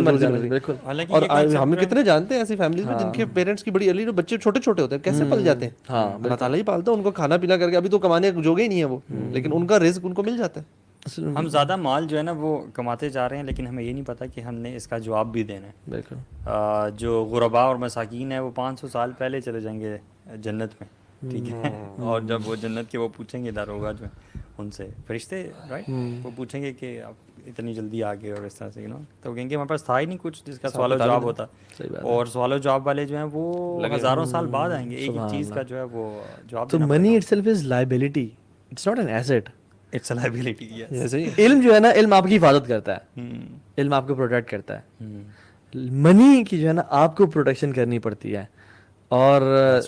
اور ہم کتنے جانتے ہیں ایسی فیملیز میں جن کے پیرنٹس کی بڑی ارلی، بچے چھوٹے چھوٹے ہوتے ہیں، کیسے پل جاتے ہیں؟ اللہ تعالیٰ ہی پالتا ہے ان کو، کھانا پینا کر کے. ابھی تو کمانے جوگے ہی نہیں ہے وہ، لیکن ان کا رزق ان کو مل جاتا ہے. ہم زیادہ مال جو ہے نا وہ کماتے جا رہے ہیں، لیکن ہمیں یہ نہیں پتا کہ ہم نے اس کا جواب بھی دینا ہے. بالکل. جو غرباء اور مساکین ہیں وہ 500 سال پہلے چلے جائیں گے جنت میں، ٹھیک ہے. اور جب وہ جنت کے وہ پوچھیں گے داروغہ جو ہیں ان سے، فرشتے رائٹ، وہ پوچھیں گے کہ آپ اتنی جلدی آ گئے اور اس طرح سے تو کہیں گے ہمارے پاس تھا ہی نہیں کچھ جس کا سوال و جواب ہوتا. اور سوال و جواب والے جو ہیں وہ ہزاروں سال بعد آئیں گے، ایک ایک چیز کا جو ہے وہ جواب. تو money itself is liability, it's not an asset, it's a liability. علم جو ہے نا، علم آپ کی حفاظت کرتا ہے، علم آپ کو پروٹیکٹ کرتا ہے. منی کی جو ہے نا آپ کو پروٹیکشن کرنی پڑتی ہے. اور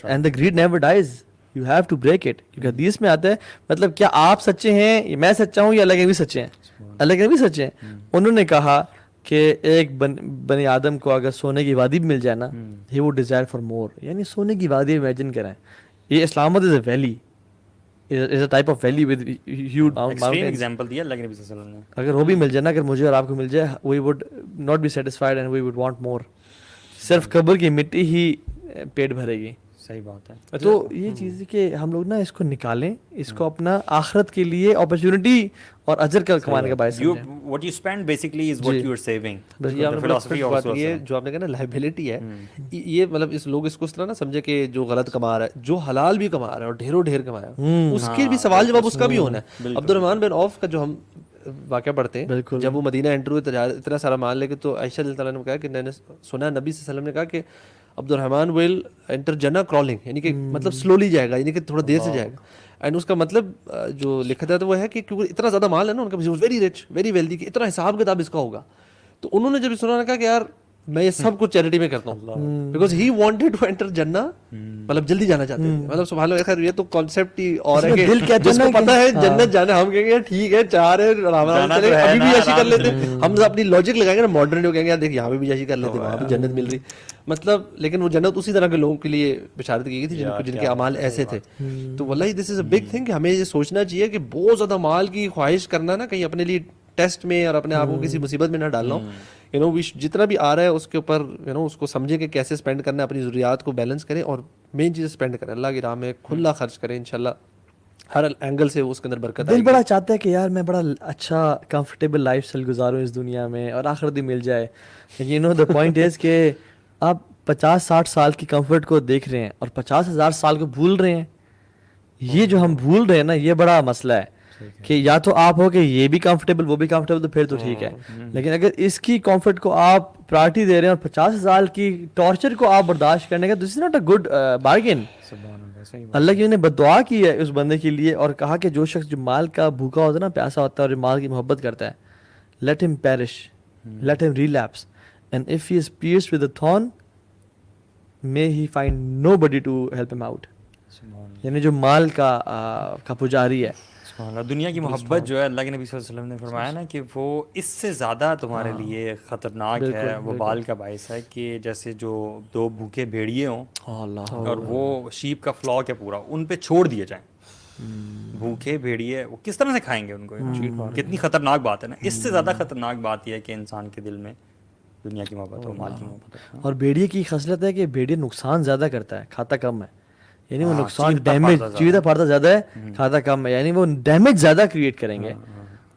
and the greed never dies, you have to break it. کیونکہ حدیث میں آتا ہے، مطلب کیا آپ سچے ہیں، میں سچا ہوں، یا اللہ کے بھی سچے ہیں؟ اللہ کے بھی سچے ہیں. انہوں نے کہا کہ ایک بنی آدم کو اگر سونے کی وادی بھی مل جائے نا، ہی وڈ ڈیزائر فار مور. یعنی سونے کی وادی امیجن کریں، یہ اسلام آباد از اے valley, is a type of valley with huge extreme example دیا اللہ کے نبی صلی اللہ علیہ وسلم نے. اگر وہ بھی مل جائے نا، اگر مجھے اور آپ کو مل جائے، we would not be satisfied and we would want more. صرف قبر کی مٹی ہی پیٹ بھرے گی. صحیح بات ہے. تو یہ چیز ہے کہ ہم لوگ نا اس کو نکالیں، اس کو اپنا آخرت کے لیے اپرچونٹی اور اجر کا کمانے کا باعث سمجھیں. what you spend basically is what you are saving. The philosophy also یہ جو آپ نے کہا نا لائبلٹی ہے، یہ مطلب اس لوگ اس کو اس طرح نہ سمجھے کہ جو غلط کما رہا ہے، جو حلال بھی کما رہا ہے اور ڈھیروں ڈھیر کمایا، اس کے بھی سوال جواب اس کا بھی ہونا ہے. عبد الرحمن بن عوف کا جو ہم واقعہ پڑھتے ہیں جب وہ مدینہ انٹر ہوئے اتنا سارا مال لے کے, تو عائشہ رضی اللہ عنہا نے کہا کہ میں نے سنا نبی صلی اللہ علیہ وسلم نے کہا کہ عبد الرحمن ول انٹر جنہ کرالنگ, یعنی کہ مطلب سلولی جائے گا, یعنی کہ تھوڑا دیر سے جائے گا. اینڈ اس کا مطلب جو لکھا تھا وہ ہے کہ کیونکہ اتنا زیادہ مال ہے نا ان کا, ویری رچ ویری ویلدی, کہ اتنا حساب کتاب اس کا ہوگا. تو انہوں نے جب سنا نے کہا کہ یار میں یہ سب کچھ چیریٹی میں کرتا ہوں, because he wanted to enter جنہ, مطلب جلدی جانا چاہتے ہیں. مطلب سبحان اللہ, خیر یہ تو کانسیپٹ ہی اور ہے کہ جس کو پتہ ہے جنت جانا, ہم کہیں گے ٹھیک ہے چار ہے ابھی بھی عیاشی کر لیتے ہیں, ہم اپنی لاجک لگائیں گے نا ماڈرن جو کہیں گے یار دیکھ یہاں پہ بھی عیاشی کر لیتے, وہاں بھی جنت مل رہی, مطلب. لیکن وہ جنت اسی طرح کے لوگوں کے لیے بشارت کی گئی تھی جن کے اعمال ایسے تھے. تو واللہ دس از اے بگ تھنگ کہ ہمیں یہ سوچنا چاہیے کہ بہت زیادہ مال کی خواہش کرنا نا کہیں اپنے لیے ٹیسٹ میں اور اپنے آپ کو کسی مصیبت میں نہ ڈالنا ہو. جتنا بھی آ رہا ہے اس کے اوپر اس کو سمجھیں کہ کیسے اسپینڈ کرنا ہے, اپنی ضروریات کو بیلنس کریں, اور مین چیز اسپینڈ کریں, اللہ کی راہ میں کھلا خرچ کریں, انشاءاللہ ہر اینگل سے اس کے اندر برکت آئے گی. دل بڑا چاہتا ہے کہ یار میں بڑا اچھا کمفرٹیبل لائف اسٹائل گزاروں اس دنیا میں اور آخرت بھی مل جائے. دا پوائنٹ از کہ آپ 50-60 سال کی کمفرٹ کو دیکھ رہے ہیں اور 50,000 سال کو بھول رہے ہیں. یہ جو ہم بھول رہے ہیں نا, یہ بڑا مسئلہ ہے کہ یا تو آپ ہو کہ یہ بھی کمفرٹیبل وہ بھی کمفرٹیبل, تو پھر تو ٹھیک ہے. لیکن اگر اس کی کمفرٹ کو آپ پرائرٹی دے رہے ہیں اور 50,000 کی ٹارچر کو آپ برداشت کرنے کا, this is not a good bargain. اللہ کی نے بددعا کی ہے اس بندے کے لیے اور کہا کہ جو شخص جو مال کا بھوکا ہوتا ہے نا, پیاسا ہوتا ہے اور مال کی محبت کرتا ہے, let him perish, let him relapse, and if he is pierced with a thorn may he find nobody to help him out. یعنی جو مال کا پجاری ہے, دنیا کی محبت جو ہے, اللہ کے نبی صلی اللہ علیہ وسلم نے فرمایا نا کہ وہ اس سے زیادہ تمہارے لیے خطرناک ہے, وہ بال کا باعث ہے کہ جیسے جو 2 بھوکے بھیڑیے ہوں اور وہ شیپ کا فلاک ہے پورا, ان پہ چھوڑ دیے جائیں. بھوکے بھیڑیے وہ کس طرح سے کھائیں گے ان کو؟ کتنی خطرناک بات ہے نا. اس سے زیادہ خطرناک بات یہ ہے کہ انسان کے دل میں دنیا کی محبت ہو, مال کی محبت ہو. اور بھیڑیے کی خصلت ہے کہ بھیڑیے نقصان زیادہ کرتا ہے, کھاتا کم ہے. یعنی وہ نقصان ڈیمیج چیزیں پڑتا زیادہ ہے, کھاتا کم ہے. یعنی وہ ڈیمیج زیادہ کریٹ کریں گے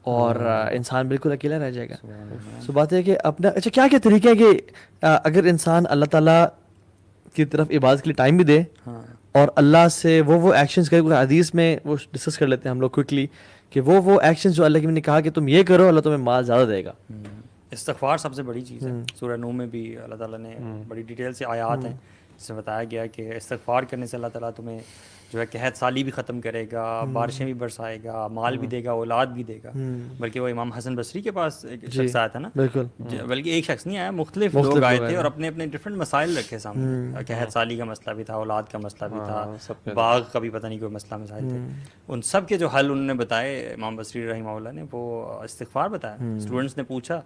اور انسان بالکل اکیلا رہ جائے گا. سو بات ہے کہ اپنا اچھا کیا کیا طریقے ہیں کہ اگر انسان اللہ تعالیٰ کی طرف عبادت کے لیے ٹائم بھی دے اور اللہ سے وہ ایکشنز کرے. حدیث میں وہ ڈسکس کر لیتے ہیں ہم لوگ کوئکلی کہ وہ ایکشنز جو اللہ کے نے کہا کہ تم یہ کرو, اللہ تمہیں مال زیادہ دے گا. استغفار سب سے بڑی چیز ہے. سورہ نوح میں بھی اللہ تعالیٰ نے بڑی ڈیٹیل سے آیات ہیں جس میں بتایا گیا کہ استغفار کرنے سے اللہ تعالیٰ تمہیں جو ہے قحط سالی بھی ختم کرے گا, بارشیں بھی برسائے گا, مال بھی دے گا, اولاد بھی دے گا. بلکہ وہ امام حسن بصری کے پاس ایک شخص آیا تھا نا, بلکہ ایک شخص نہیں آیا, مختلف لوگ آئے تھے اور اپنے اپنے ڈفرینٹ مسائل رکھے سامنے. قحط سالی کا مسئلہ بھی تھا, اولاد کا مسئلہ بھی تھا, باغ کا بھی پتہ نہیں کوئی مسئلہ مسائل تھے. ان سب کے جو حل انہوں نے بتائے امام بصری رحمہ اللہ نے, وہ استغفار بتایا. اسٹوڈنٹس نے پوچھا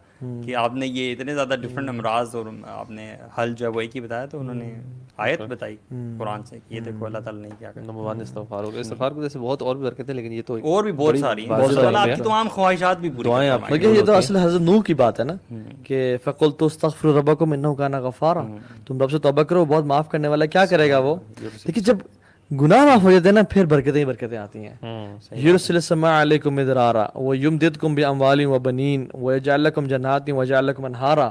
کہ آپ نے یہ اتنے زیادہ ڈفرینٹ امراض اور آپ نے حل جو ہے وہ ایک ہی بتایا, تو انہوں نے آیت بتائی قرآن سے کہ یہ دیکھو اللہ تعالیٰ نے کیا کرا. استغفار ہوگا. استغفار کو جیسے بہت اور بھی برکتیں, لیکن یہ تو اور بھی بہت ساری ہیں. اللہ آپ کی تمام خواہشات بھی پوری دعائیں کرتا ہے. لیکن یہ تو اصل حضرت نوح کی بات ہے نا کہ فَقُلْتُ اسْتَغْفِرُوا رَبَّكُمْ إِنَّهُ كَانَ غَفَّارًا, تم رب سے توبہ کرو, بہت معاف کرنے والا. کیا کرے گا وہ؟ لیکن جب گناہ معاف ہو جاتے ہیں نا, پھر برکتیں ہی برکتیں آتی ہیں. يُرْسِلِ السَّمَاءَ عَلَيْكُمْ مِدْرَارًا وَيُمْدِدْكُمْ بِأَمْوَالٍ وَبَنِينَ وَيَجْعَلْ لَكُمْ جَنَّاتٍ وَيَجْعَلْ لَكُمْ أَنْهَارًا.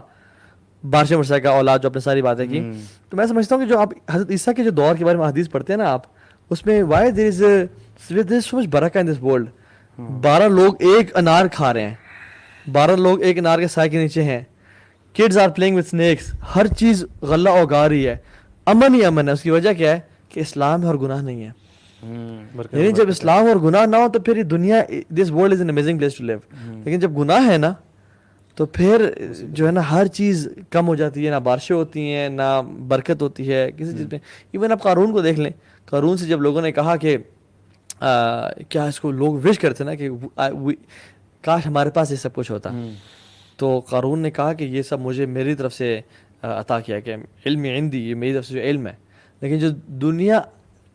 بارشیں برسائے گا, اولاد, جو اپنے ساری باتیں کی. تو میں سمجھتا ہوں کہ جو آپ حضرت عیسیٰ کے جو دور کے بارے میں حدیث پڑھتے ہیں نا آپ, اس میں why there is so much برکہ in this world. 12 لوگ ایک انار کھا رہے ہیں, 12 لوگ ایک انار کے سائے کے نیچے ہیں. kids are playing with snakes. ہر چیز غلہ اگا رہی ہے, امن ہی امن ہے. اس کی وجہ کیا ہے کہ اسلام ہے اور گناہ نہیں ہے. یعنی جب اسلام اور گناہ نہ ہو تو پھر یہ دنیا, this world is an amazing place to live. لیکن جب گناہ ہے نا تو پھر جو ہے نا ہر چیز کم ہو جاتی ہے, نہ بارشیں ہوتی ہیں, نہ برکت ہوتی ہے کسی چیز میں. ایون آپ قارون کو دیکھ لیں, قارون سے جب لوگوں نے کہا کہ کیا اس کو لوگ وش کرتے نا کہ کاش ہمارے پاس یہ سب کچھ ہوتا, تو قارون نے کہا کہ یہ سب مجھے میری طرف سے عطا کیا کہ علم عندی, یہ میری طرف سے جو علم ہے. لیکن جو دنیا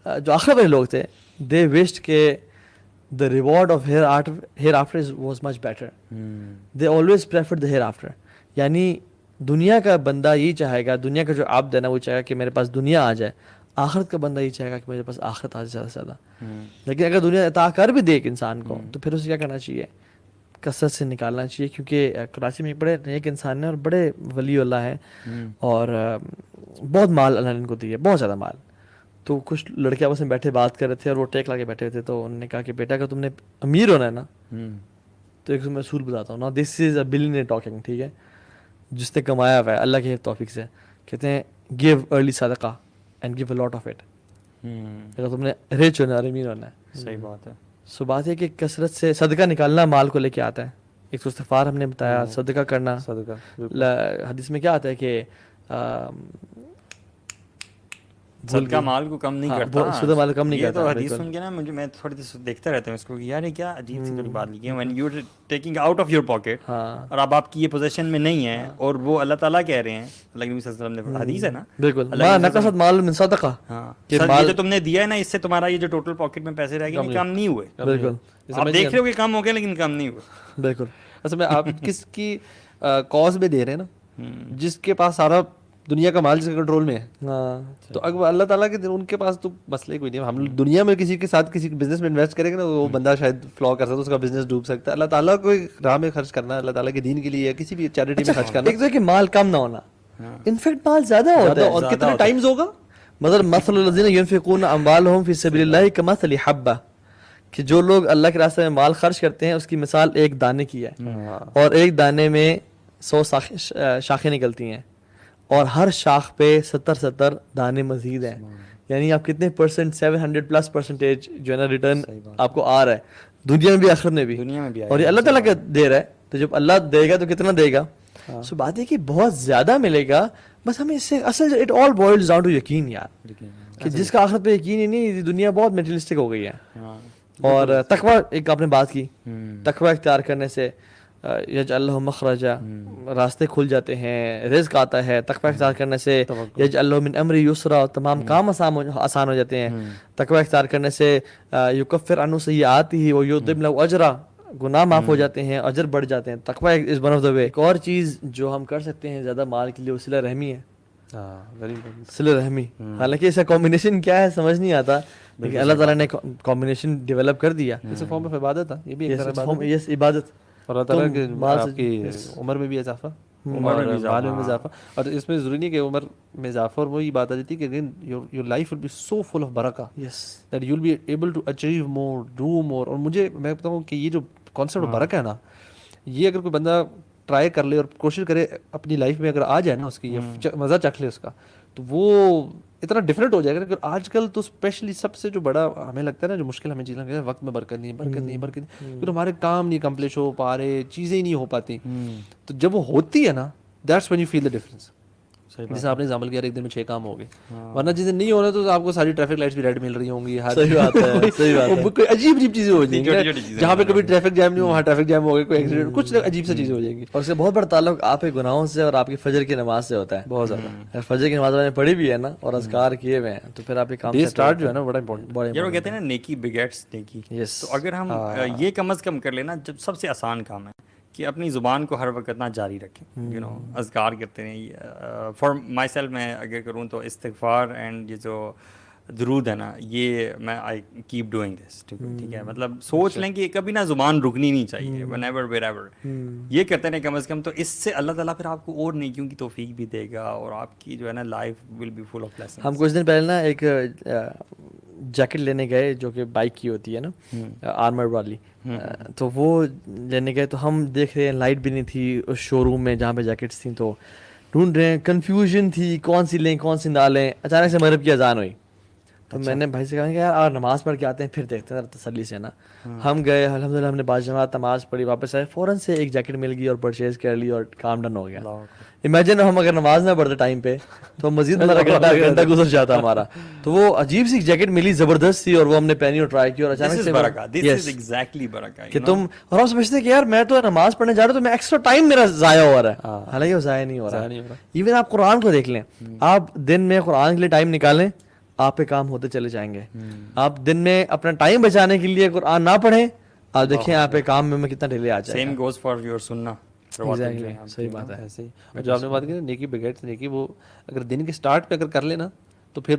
جو آخر والے لوگ تھے, دے وشڈ کہ the reward of hereafter was much better. They always preferred the hereafter. یعنی دنیا کا بندہ یہی چاہے گا, دنیا کا جو عبد ہے نا وہ چاہے گا کہ میرے پاس دنیا آ جائے. آخرت کا بندہ یہ چاہے گا کہ میرے پاس آخرت آ جائے زیادہ سے زیادہ. لیکن اگر دنیا عطا کر بھی دے ایک انسان کو, تو پھر اسے کیا کرنا چاہیے, کثرت سے نکالنا چاہیے. کیونکہ کراچی میں ایک بڑے نیک انسان ہیں اور بڑے ولی اللہ ہیں, اور بہت مال اللہ نے ان کو دی ہے, بہت زیادہ مال. تو کچھ لڑکے آپس میں بیٹھے بات کر رہے تھے اور وہ ٹیک لا کے بیٹھے تھے, تو انہوں نے کہا کہ بیٹا اگر تم نے امیر ہونا ہے نا تو ایک میں اصول بتاتا ہوں نا, دس از اے بلینئر ٹاکنگ, ٹھیک ہے, جس نے کمایا ہوا ہے اللہ کے توفیق سے, کہتے ہیں گیو ارلی صدقہ and give a lot of it. اگر تم نے ریچ ہونا ہے, امیر ہونا ہے. صحیح بات ہے. سو بات ہے کہ کثرت سے صدقہ نکالنا مال کو لے کے آتا ہے. ایک تو استغفار ہم نے بتایا, صدقہ کرنا, حدیث میں کیا آتا ہے کہ صدقہ مال کو کم نہیں کرتا, صدقہ مال کم نہیں یہ کرتا. تو حدیث سن کے نا مجھے, میں تھوڑی سی دیکھتا رہتا ہوں اس کو کہ یار یہ کیا عجیب سی بات لکھی ہے, when you're taking out of your pocket, اور اب آپ کی یہ پوزیشن میں نہیں ہے, اور وہ اللہ تعالیٰ کہہ رہے ہیں, اللہ کے نبی صلی اللہ علیہ وسلم نے, حدیث ہے نا, بالکل, ما نقصت مال من صدقہ, ہاں یہ جو تم نے دیا ہے نا, اس سے تمہارا یہ جو ٹوٹل پاکٹ میں پیسے رہ گئے کم نہیں ہوئے. بالکل, آپ دیکھ رہے ہو کہ کم ہو گئے لیکن کم نہیں ہوئے. بالکل. اصل میں آپ کس کی کاز میں دے رہے ہیں نا, جس کے پاس سارا دنیا کا مال جس کے کنٹرول میں ہے, تو اگر اللہ تعالیٰ کے ان کے پاس تو مسئلہ کوئی نہیں. ہم دنیا میں کسی کے ساتھ کسی بزنس میں انویسٹ کریں گے نا, وہ بندہ شاید فلاء کر سکتا ہے, اس کا بزنس ڈوب سکتا ہے. اللہ تعالیٰ کو راہ میں خرچ کرنا, اللہ تعالیٰ کے دین کے لیے, یا کسی بھی چیریٹی میں خرچ کرنا. ایک تو ہے کہ مال کم نہ ہونا, انفیکٹ مال زیادہ ہوتا ہے, اور کتنے ٹائمز ہوگا. مطلب مثل الذین ینفقون اموالہم فی سبیل اللہ کمثل حبہ, کہ جو لوگ اللہ کے راستے میں مال خرچ کرتے ہیں اس کی مثال ایک دانے کی ہے, اور ایک دانے میں 100 شاخیں نکلتی ہیں, اور ہر شاخ پہ 70 دانے مزید ہیں. یعنی آپ کتنے پرسنٹ, 700+% جو ہے نا ریٹرن آپ کو آ رہا ہے, دنیا میں بھی آخرت میں بھی, اور یہ اللہ تعالیٰ کا دے رہا ہے. تو جب اللہ دے گا تو کتنا دے گا. سو بات ہے کہ بہت زیادہ ملے گا, بس ہمیں اس سے اصل it all boils down to یقین یار, کہ جس کا آخرت پہ یقین ہی نہیں, دنیا بہت میٹریلسٹک ہو گئی ہے. اور تقوی ایک آپ نے بات کی, تقوی اختیار کرنے سے یجعل لہ مخرجا, راستے کھل جاتے ہیں, رزق آتا ہے. تقوی اختیار کرنے سے یجعل لہ من امری یسرا, تمام کام آسان ہو جاتے ہیں. تقوی اختیار کرنے سے یکفر عنہ سیئاتہ ویعظم لہ اجرا, گناہ معاف ہو جاتے ہیں, اجر بڑھ جاتے ہیں. تقوی از ون آف دا وے. ایک اور چیز جو ہم کر سکتے ہیں زیادہ مال کے لیے, وہ صلہ رحمی ہے. صلہ رحمی, حالانکہ اس کا کمبینیشن کیا ہے سمجھ نہیں آتا, لیکن اللہ تعالیٰ نے کمبینیشن ڈیولپ کر دیا. اس فارم آف عبادت ہے, یہ بھی ایک طرح عبادت. اور اللہ تعالیٰ کے آپ کی عمر میں بھی اضافہ, مال میں اضافہ. اور اس میں ضروری نہیں کہ عمر میں اضافہ, اور وہی بات آ جاتی ہے کہ your life will be so full of برکہ that you will be able to achieve more, do more. اور مجھے میں بتاؤں کہ یہ جو کانسیپٹ آف برکہ ہے نا, یہ اگر کوئی بندہ ٹرائی کر لے اور کوشش کرے اپنی لائف میں, اگر آ جائے نا اس کی, مزہ چکھ لے اس کا, تو وہ اتنا ڈفرینٹ ہو جائے گا. آج کل تو اسپیشلی سب سے جو بڑا ہمیں لگتا ہے نا, جو مشکل ہمیں چیز لگتا ہے, وقت میں برکت نہیں, کیونکہ ہمارے کام نہیں کمپلیٹ ہو پا رہے, چیزیں ہی نہیں ہو پاتی. تو جب وہ ہوتی ہے نا, that's when you feel the difference. جیسے آپ نے ایگزامپل کیا, ایک دن میں 6 کام ہو گئے, ورنہ جس دن نہیں ہو رہا تو آپ کو ساری ٹریفک لائٹس بھی ریڈ مل رہی ہوں گی. صحیح بات ہے, صحیح بات ہے. کوئی عجیب عجیب چیزیں ہو جائیں گی, جہاں پہ کبھی ٹریفک جام نہیں ہو وہاں ٹریفک جام ہو گیا, کوئی ایکسیڈنٹ, کچھ عجیب سی چیزیں ہو جائیں گی. اور اس سے بہت بڑا تعلق آپ کے گناہوں سے اور آپ کی فجر کی نماز سے ہوتا ہے, بہت زیادہ. فجر کی نماز میں نے پڑھی بھی ہے نا, اور اذکار کیے ہوئے ہیں, تو پھر آپ کے کام ڈے اسٹارٹ جو ہے نا بڑا امپورٹنٹ. یہ وہ کہتے ہیں نا نیکی بگیٹس نیکی. تو اگر ہم یہ کم از کم کر لینا, جب سب سے آسان کام ہے کہ اپنی زبان کو ہر وقت نہ جاری رکھیں, یو نو اذکار کرتے ہیں. فار مائی سیلف میں اگر کروں تو استغفار اینڈ یہ جو درود ہے نا, یہ میں آئی کیپ ڈوئنگ دس. ٹھیک ہے, مطلب سوچ لیں کہ کبھی نہ زبان رکنی نہیں چاہیے, وین ایور ویر ایور یہ کرتے ہیں کم از کم, تو اس سے اللہ تعالیٰ پھر آپ کو اور نیکیوں کی توفیق بھی دے گا, اور آپ کی جو ہے نا life will be full of blessings. ہم کچھ دن پہلے نا ایک جیکٹ لینے گئے جو کہ بائک کی ہوتی ہے نا, آرمر والی, تو وہ لینے گئے, تو ہم دیکھ رہے ہیں لائٹ بھی نہیں تھی اس شو روم میں جہاں پہ جیکٹس تھیں, تو ڈھونڈ رہے ہیں, کنفیوژن تھی کون سی لیں کون سی نہ لیں. اچانک سے مغرب کی اذان ہوئی, تو میں نے بھائی سے کہا کہ یار اور نماز پڑھ کے آتے ہیں پھر دیکھتے ہیں تسلی سے نا. ہم گئے, الحمدللہ ہم نے باجماعت نماز پڑھی, واپس آئے, فوراً سے ایک جیکٹ مل گئی اور پرچیز کر لی اور کام ڈن ہو گیا. امیجن ہم اگر نماز نہ پڑھتے ٹائم پہ تو مزید ہمارا گھنٹہ گزر جاتا ہمارا. تو وہ عجیب سی جیکٹ ملی, زبردست تھی, اور وہ ہم نے پہنی اور ٹرائی کی, اور اچانک سے کہ تم, اور ہم سمجھتے کہ یار میں تو نماز پڑھنے جا رہا ہوں تو میں ایکسٹرا ٹائم میرا ضائع ہو رہا ہے, حالانکہ وہ ضائع نہیں ہو رہا. ایون آپ قرآن کو دیکھ لیں, آپ دن میں قرآن کے لیے ٹائم نکالیں, آپ پہ کام ہوتے چلے جائیں گے. آپ دن میں اپنا ٹائم بچانے کے لیے قرآن نہ پڑھیں, آپ دیکھیں آپ پہ کام میں کتنا ڈیلے آ جائے. سیم گوز فار یور سنہ. صحیح بات ہے. ایسے ہی جو آپ نے بات کی نا نیکی بگیٹس نیکی, وہ اگر دن کے اسٹارٹ پہ اگر کر لینا تو پھر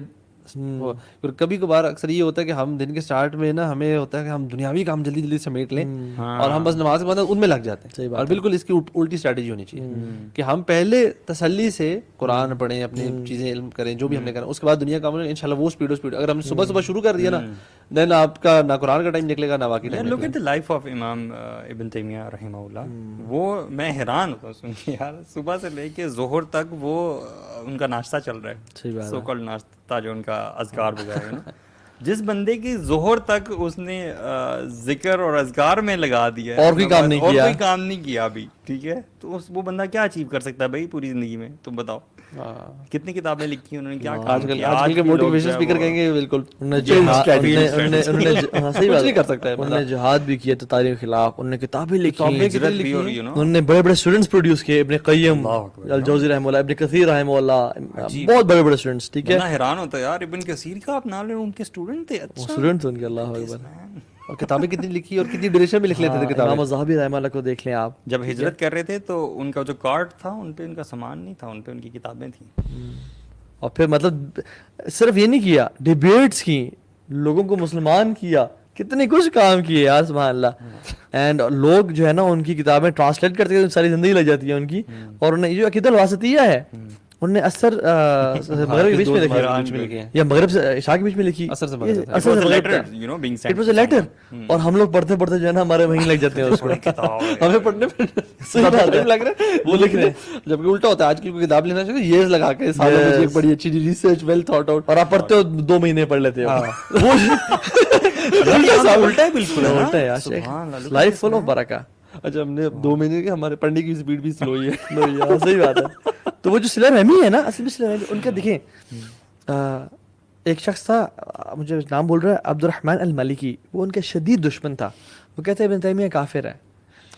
کبھی کبھار اکثر یہ ہوتا ہے کہ ہم دن کے اسٹارٹ میں نا ہمیں ہوتا ہے کہ ہم دنیاوی کام جلدی جلدی سمیٹ لیں, اور ہم بس نماز کے بعد ان میں لگ جاتے ہیں. اور بالکل اس کی الٹی اسٹریٹجی ہونی چاہیے کہ ہم پہلے تسلی سے قرآن پڑھیں, اپنی چیزیں علم کریں جو بھی ہم نے کرنا, اس کے بعد دنیا کا عمل انشاءاللہ وہ اسپیڈ. اگر ہم نے صبح شروع کر دیا نا دین آپ کا نہ قرآن کا ٹائم نکلے گا نہ واقعی time. Look at the life of Imam Ibn تیمیہ رحمہ اللہ. وہ میں حیران ہوتا ہوں سن کے یار, صبح سے لے کے ظہر تک وہ ان کا ناشتہ چل رہا ہے, سو کالڈ ناشتہ جو ان کا اذکار وغیرہ ہے نا. جس بندے کی ظہر تک اس نے ذکر اور اذکار میں لگا دیا ہے, اور کوئی کام نہیں کیا ابھی, ٹھیک ہے, تو وہ بندہ کیا اچیو کر سکتا ہے بھائی پوری زندگی میں, تم بتاؤ کتنی کتابیں لکھی انہوں نے, کیا آج کل کے موٹیویشن اسپیکر کہیں گے بالکل نہیں کر سکتا ہے. انہوں نے جہاد بھی کیا تتاریوں کے خلاف, انہوں نے کتابیں لکھی, انہوں نے بڑے بڑے اسٹوڈنٹس پروڈیوس کیے, ابن قیم الجوزی رحمہ اللہ, ابن کثیر رحمہ اللہ, بہت بڑے بڑے اسٹوڈنٹس. ٹھیک ہے, حیران ہوتا ہے یار, ابن کثیر کا آپ نام لیں, ان کے اسٹوڈنٹ تھے, اسٹوڈنٹ تھے ان کے, اللہ اکبر. اور کتابیں کتنی لکھی اور کتنی ڈیوریشن میں لکھ لیتے تھے کتابیں. امام ذہبی رحمہ اللہ کو دیکھ لیں آپ, جب ہجرت کر رہے تھے تو ان کا جو کارٹ تھا ان پہ ان کا سامان نہیں تھا, ان پہ ان کی کتابیں تھیں. اور پھر مطلب صرف یہ نہیں کیا, ڈیبیٹس کی, لوگوں کو مسلمان کیا, کتنے کچھ کام کیے یار سبحان اللہ. اینڈ لوگ جو ہے نا ان کی کتابیں ٹرانسلیٹ کرتے ساری زندگی لگ جاتی ہے ان کی. اور انہیں جو عقیدہ الواسطیہ ہے انہوں نے اثر مغرب کے بیچ میں لکھی, یا مغرب سے عشاء کے بیچ میں لکھی, لیٹر. اور ہم لوگ پڑھتے پڑھتے جو ہے نا ہمارے وہیں لگ جاتے ہیں اس کو, ہمیں پڑھنے میں لگ رہا ہے وہ لکھ رہے ہیں, جبکہ الٹا ہوتا ہے. آج کی کوئی کتاب لینا چاہیے ایئرز لگا کے, سالوں میں ایک بڑی اچھی ریسرچ ویل تھاٹ آؤٹ, اور آپ پڑھتے ہو 2 مہینے پڑھ لیتے ہو. الٹا ہے بالکل, الٹا ہے یار, لائف فل آف برکہ. اچھا, ہم نے 2 مہینے کے ہمارے پڑھنے کی اسپیڈ بھی سلو ہی ہے. صحیح بات ہے. تو وہ جو صلہ رحمی ہے نا, اصل میں صلہ رحمی ان کا دیکھیں, ایک شخص تھا, مجھے نام بول رہا ہے, عبد الرحمن المالکی, وہ ان کا شدید دشمن تھا. وہ کہتے ہیں ابن تیمیہ کافر ہے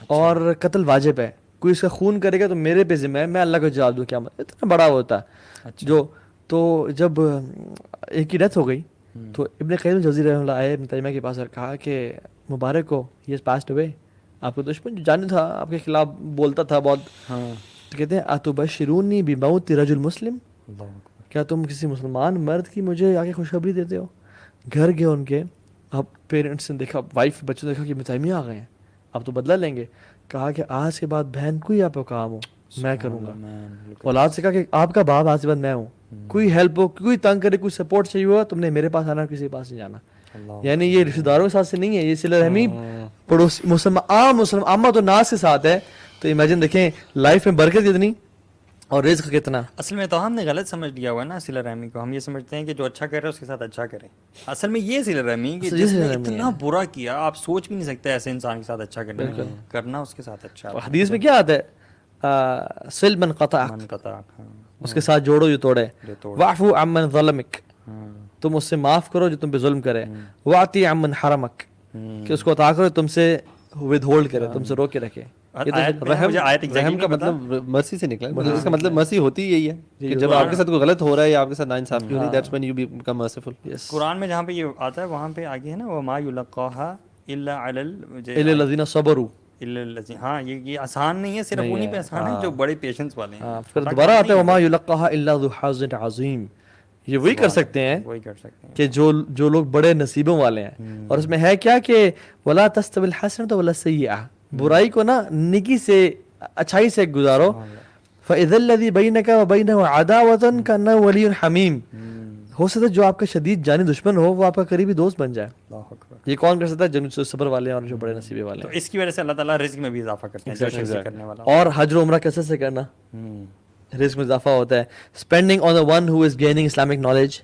اور قتل واجب ہے, کوئی اس کا خون کرے گا تو میرے پہ ذمہ ہے, میں اللہ کو جواب دوں. کیا اتنا بڑا ہوتا جو. تو جب ایک کی ڈیتھ ہو گئی تو ابن قیم الجوزی رحمہ اللہ آئے ابن تیمیہ کے پاس اور کہا کہ مبارک ہو, ہی از پاسڈ اوے, آپ کا دشمن جو جانے تھا آپ کے خلاف بولتا تھا بہت. تو کہتے ہیں اتبشرونی بموت رجل مسلم, کیا تم کسی مسلمان مرد کی مجھے آگے خوشخبری دیتے ہو. گھر گئے ان کے, اب پیرنٹس نے دیکھا, وائف بچوں نے دیکھا کہ ابن تیمیہ آ گئے ہیں, اب تو بدلہ لیں گے. کہا کہ آج کے بعد بہن کوئی آپ کو کام ہو میں کروں گا. اولاد سے کہا کہ آپ کا باپ آج کے بعد میں ہوں, کوئی ہیلپ ہو, کوئی تنگ کرے, کوئی سپورٹ چاہیے ہوا, تم نے میرے پاس آنا, کسی کے پاس نہیں جانا. یعنی یہ رشتہ داروں کے ساتھ سے نہیں ہے, یہ صلہ رحمی پڑوسی مسلمان عامت و ناس کے ساتھ ہے. تو امیجن دیکھیں لائف میں برکت کتنی اور رزق کتنا. اصل میں تو ہم نے غلط سمجھ لیا ہوا ہے نا صلہ رحمی کو, ہم یہ سمجھتے ہیں کہ جو اچھا کر رہا ہے اس کے ساتھ اچھا کریں. اصل میں یہ صلہ رحمی کہ جس نے اتنا برا کیا, آپ سوچ بھی نہیں سکتے ایسے انسان کے ساتھ اچھا کرنا اس کے ساتھ اچھا. حدیث میں کیا آتا ہے, سل من قطعک, اس کے ساتھ جوڑو جو توڑے, واعفو عمن ظلمک, تم اس سے معاف کرو جو تم پہ ظلم کرے, واعطی عمن حرمک, کہ اس کو عطا کرو تم سے ود ہولڈ کرے, تم سے روک کے رکھے. رحم کا مطلب مرسی سے نکلا, مطلب اس کا مطلب مرسی ہوتی یہی ہے کہ جب آپ کے ساتھ کوئی غلط ہو رہا ہے یا آپ کے ساتھ ناانصافی ہو رہی ہے, that's when you become merciful. قرآن میں جہاں پہ یہ آتا ہے وہاں پہ آگے ہے نا, وما یلقاها الا علی الذین صبروا, ہاں یہ آسان نہیں ہے, صرف انہیں پہ آسان ہے جو بڑے پیشنس والے ہیں. پھر دوبارہ آتا ہے وما یلقاها الا ذو حظ عظیم, یہ وہی کر سکتے ہیں کہ جو لوگ بڑے نصیبوں والے ہیں. اور اس میں ہے کیا کہ ولا تستوی الحسنۃ ولا السیئۃ, برائی کو نا نیکی سے اچھائی سے گزارو. فاذا الذی بینک وبینہ عداوۃ کانہ ولی حمیم, ہو سکتا ہے جو آپ کا شدید جانی دشمن ہو وہ آپ کا قریبی دوست بن جائے. یہ کون کر سکتا ہے؟ جو صبر والے ہیں اور جو بڑے نصیبے والے ہیں. تو اس کی وجہ سے اللہ تعالیٰ رزق میں بھی اضافہ کرتے ہیں, جو شکر کرنے والا. اور حج و عمرہ کیسے سے کرنا, رزق میں اضافہ ہوتا ہے. Spending on the one who is gaining Islamic knowledge,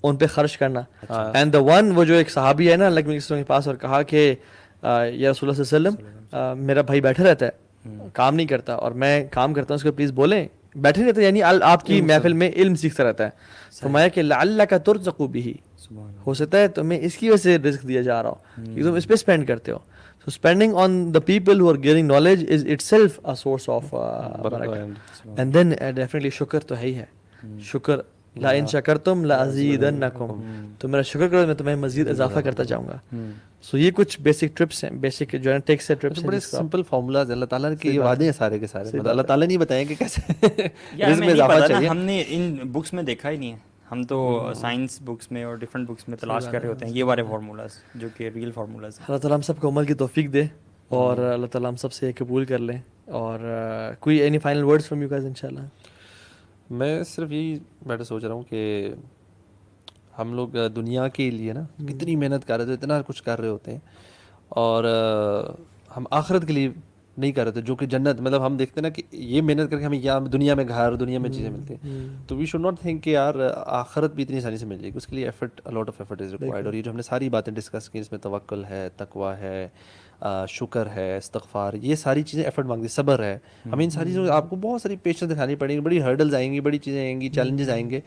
ان پہ خرچ کرنا. اینڈ دا ون, وہ جو ایک صحابی ہے نا اللہ کے پاس اور کہا کہ یا رسول اللہ صلی اللہ علیہ وسلم, میرا بھائی بیٹھا رہتا ہے, کام نہیں کرتا, اور میں کام کرتا ہوں, اس کو پلیز بولیں. بیٹھے رہتا ہے یعنی آپ کی محفل میں علم سیکھتا رہتا ہے. فرمایا کہ لعلک ترزق بہ, ہو سکتا ہے تمہیں اس کی وجہ سے رزق دیا جا رہا ہو کہ تم اس پہ اسپینڈ کرتے ہو. So spending on the people who are gaining knowledge is itself a source of barakah. And then definitely شکر تو ہے ہی ہے. شکر لا ان شکرتم لازیدنکم, تو میرا شکر کرو میں تمہیں مزید اضافہ کرتا جاؤں گا. سو یہ کچھ بیسک ٹرپس ہیں, بیسک جو ہے ٹیکس ٹرپس ہیں, بڑے سمپل فارمولاز اللہ تعالیٰ کے یہ وعدے ہیں سارے کے سارے. اللہ تعالیٰ نہیں بتائیں کہ کیسے رزق میں اضافہ چاہیے. ہم نے ان بکس میں دیکھا ہی نہیں ہے, ہم تو سائنس بکس میں اور ڈفرینٹ بکس میں تلاش کر رہے ہوتے ہیں یہ والے فارمولاز جو کہ ریئل فارمولاز ہیں. اللہ تعالیٰ ہم سب کو عمل کی توفیق دے, اور اللہ تعالیٰ ہم سب سے قبول کر لیں. اور کوئی any final words from you guys انشاءاللہ؟ میں صرف یہی بیٹھے سوچ رہا ہوں کہ ہم لوگ دنیا کے لیے نا کتنی محنت کر رہے تھے, اتنا کچھ کر رہے ہوتے ہیں, اور ہم آخرت کے لیے نہیں کر رہے تھے, جو کہ جنت, مطلب ہم دیکھتے ہیں نا کہ یہ محنت کر کے ہمیں یہاں دنیا میں گھر, دنیا میں چیزیں ملتی ہیں, تو وی شوڈ ناٹ تھنک کہ یار آخرت بھی اتنی آسانی سے مل جائے گی. اس کے لیے effort, lot of effort is required. اور یہ جو ہم نے ساری باتیں ڈسکس کی, اس میں توکل ہے, تقویٰ ہے, شکر ہے, استغفار, یہ ساری چیزیں ایفرٹ مانگتی, صبر ہے, ہمیں ان ساری چیزوں آپ کو بہت ساری پیشنس دکھانی پڑیں گی, بڑی ہرڈلز آئیں گی, بڑی چیزیں آئیں گی, چیلنجز آئیں گے,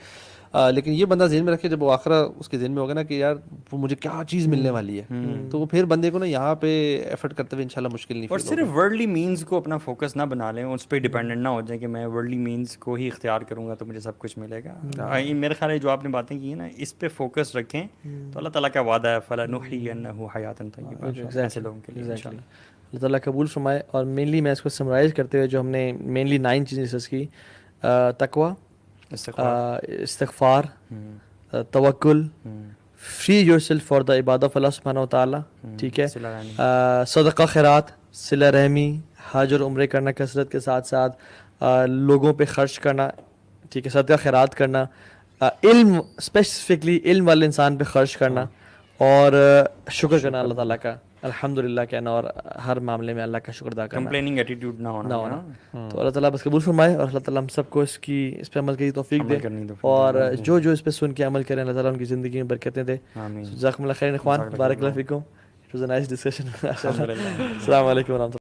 لیکن یہ بندہ ذہن میں رکھے, جب وہ آخرہ اس کے ذہن میں ہوگا نا کہ یار وہ مجھے کیا چیز ملنے والی ہے, تو وہ پھر بندے کو نا یہاں پہ ایفرٹ کرتے ہوئے انشاءاللہ مشکل نہیں. اور صرف ورلڈلی مینس کو اپنا فوکس نہ بنا لیں, اس پہ ڈیپینڈنٹ نہ ہو جائیں کہ میں ورلڈلی مینس کو ہی اختیار کروں گا تو مجھے سب کچھ ملے گا. میرے خیال ہے جو آپ نے باتیں کی ہیں نا, اس پہ فوکس رکھیں تو اللہ تعالیٰ کا وعدہ ہے فَلَنُحْيِيَنَّهُ حَيَاةً طَيِّبَةً, ایسے لوگوں کے لیے انشاءاللہ اللہ تعالیٰ قبول فرمائے. اور مینلی میں اس کو سمرائز کرتے ہوئے جو ہم نے مینلی 9 چیزیں ڈسکس کی, تقویٰ, استغفار, توکل, فری یور سیلف فار دا عبادت آف اللہ سبحانہ و تعالیٰ, ٹھیک ہے, صدقہ خیرات, صلہ رحمی, حج اور عمرے کرنا کثرت کے ساتھ ساتھ, لوگوں پہ خرچ کرنا, ٹھیک ہے, صدقہ خیرات کرنا, علم, اسپیسیفکلی علم والے انسان پہ خرچ کرنا, اور شکر کرنا اللہ تعالیٰ کا, الحمدللہ کہنا, اور ہر معاملے میں اللہ کا شکر ادا کرنا, کمپلیننگ ایٹیٹیوڈ نہ ہونا. تو اللہ تعالیٰ بس قبول فرمائے, اور اللہ تعالیٰ ہم سب کو اس پہ عمل کی توفیق دے, اور جو اس پہ سن کے عمل کریں اللہ تعالیٰ ان کی زندگی میں برکتیں دے. جزاکم اللہ خیر اخوان, بارک اللہ فیکم. It was a nice discussion. السلام علیکم ورحمۃ اللہ.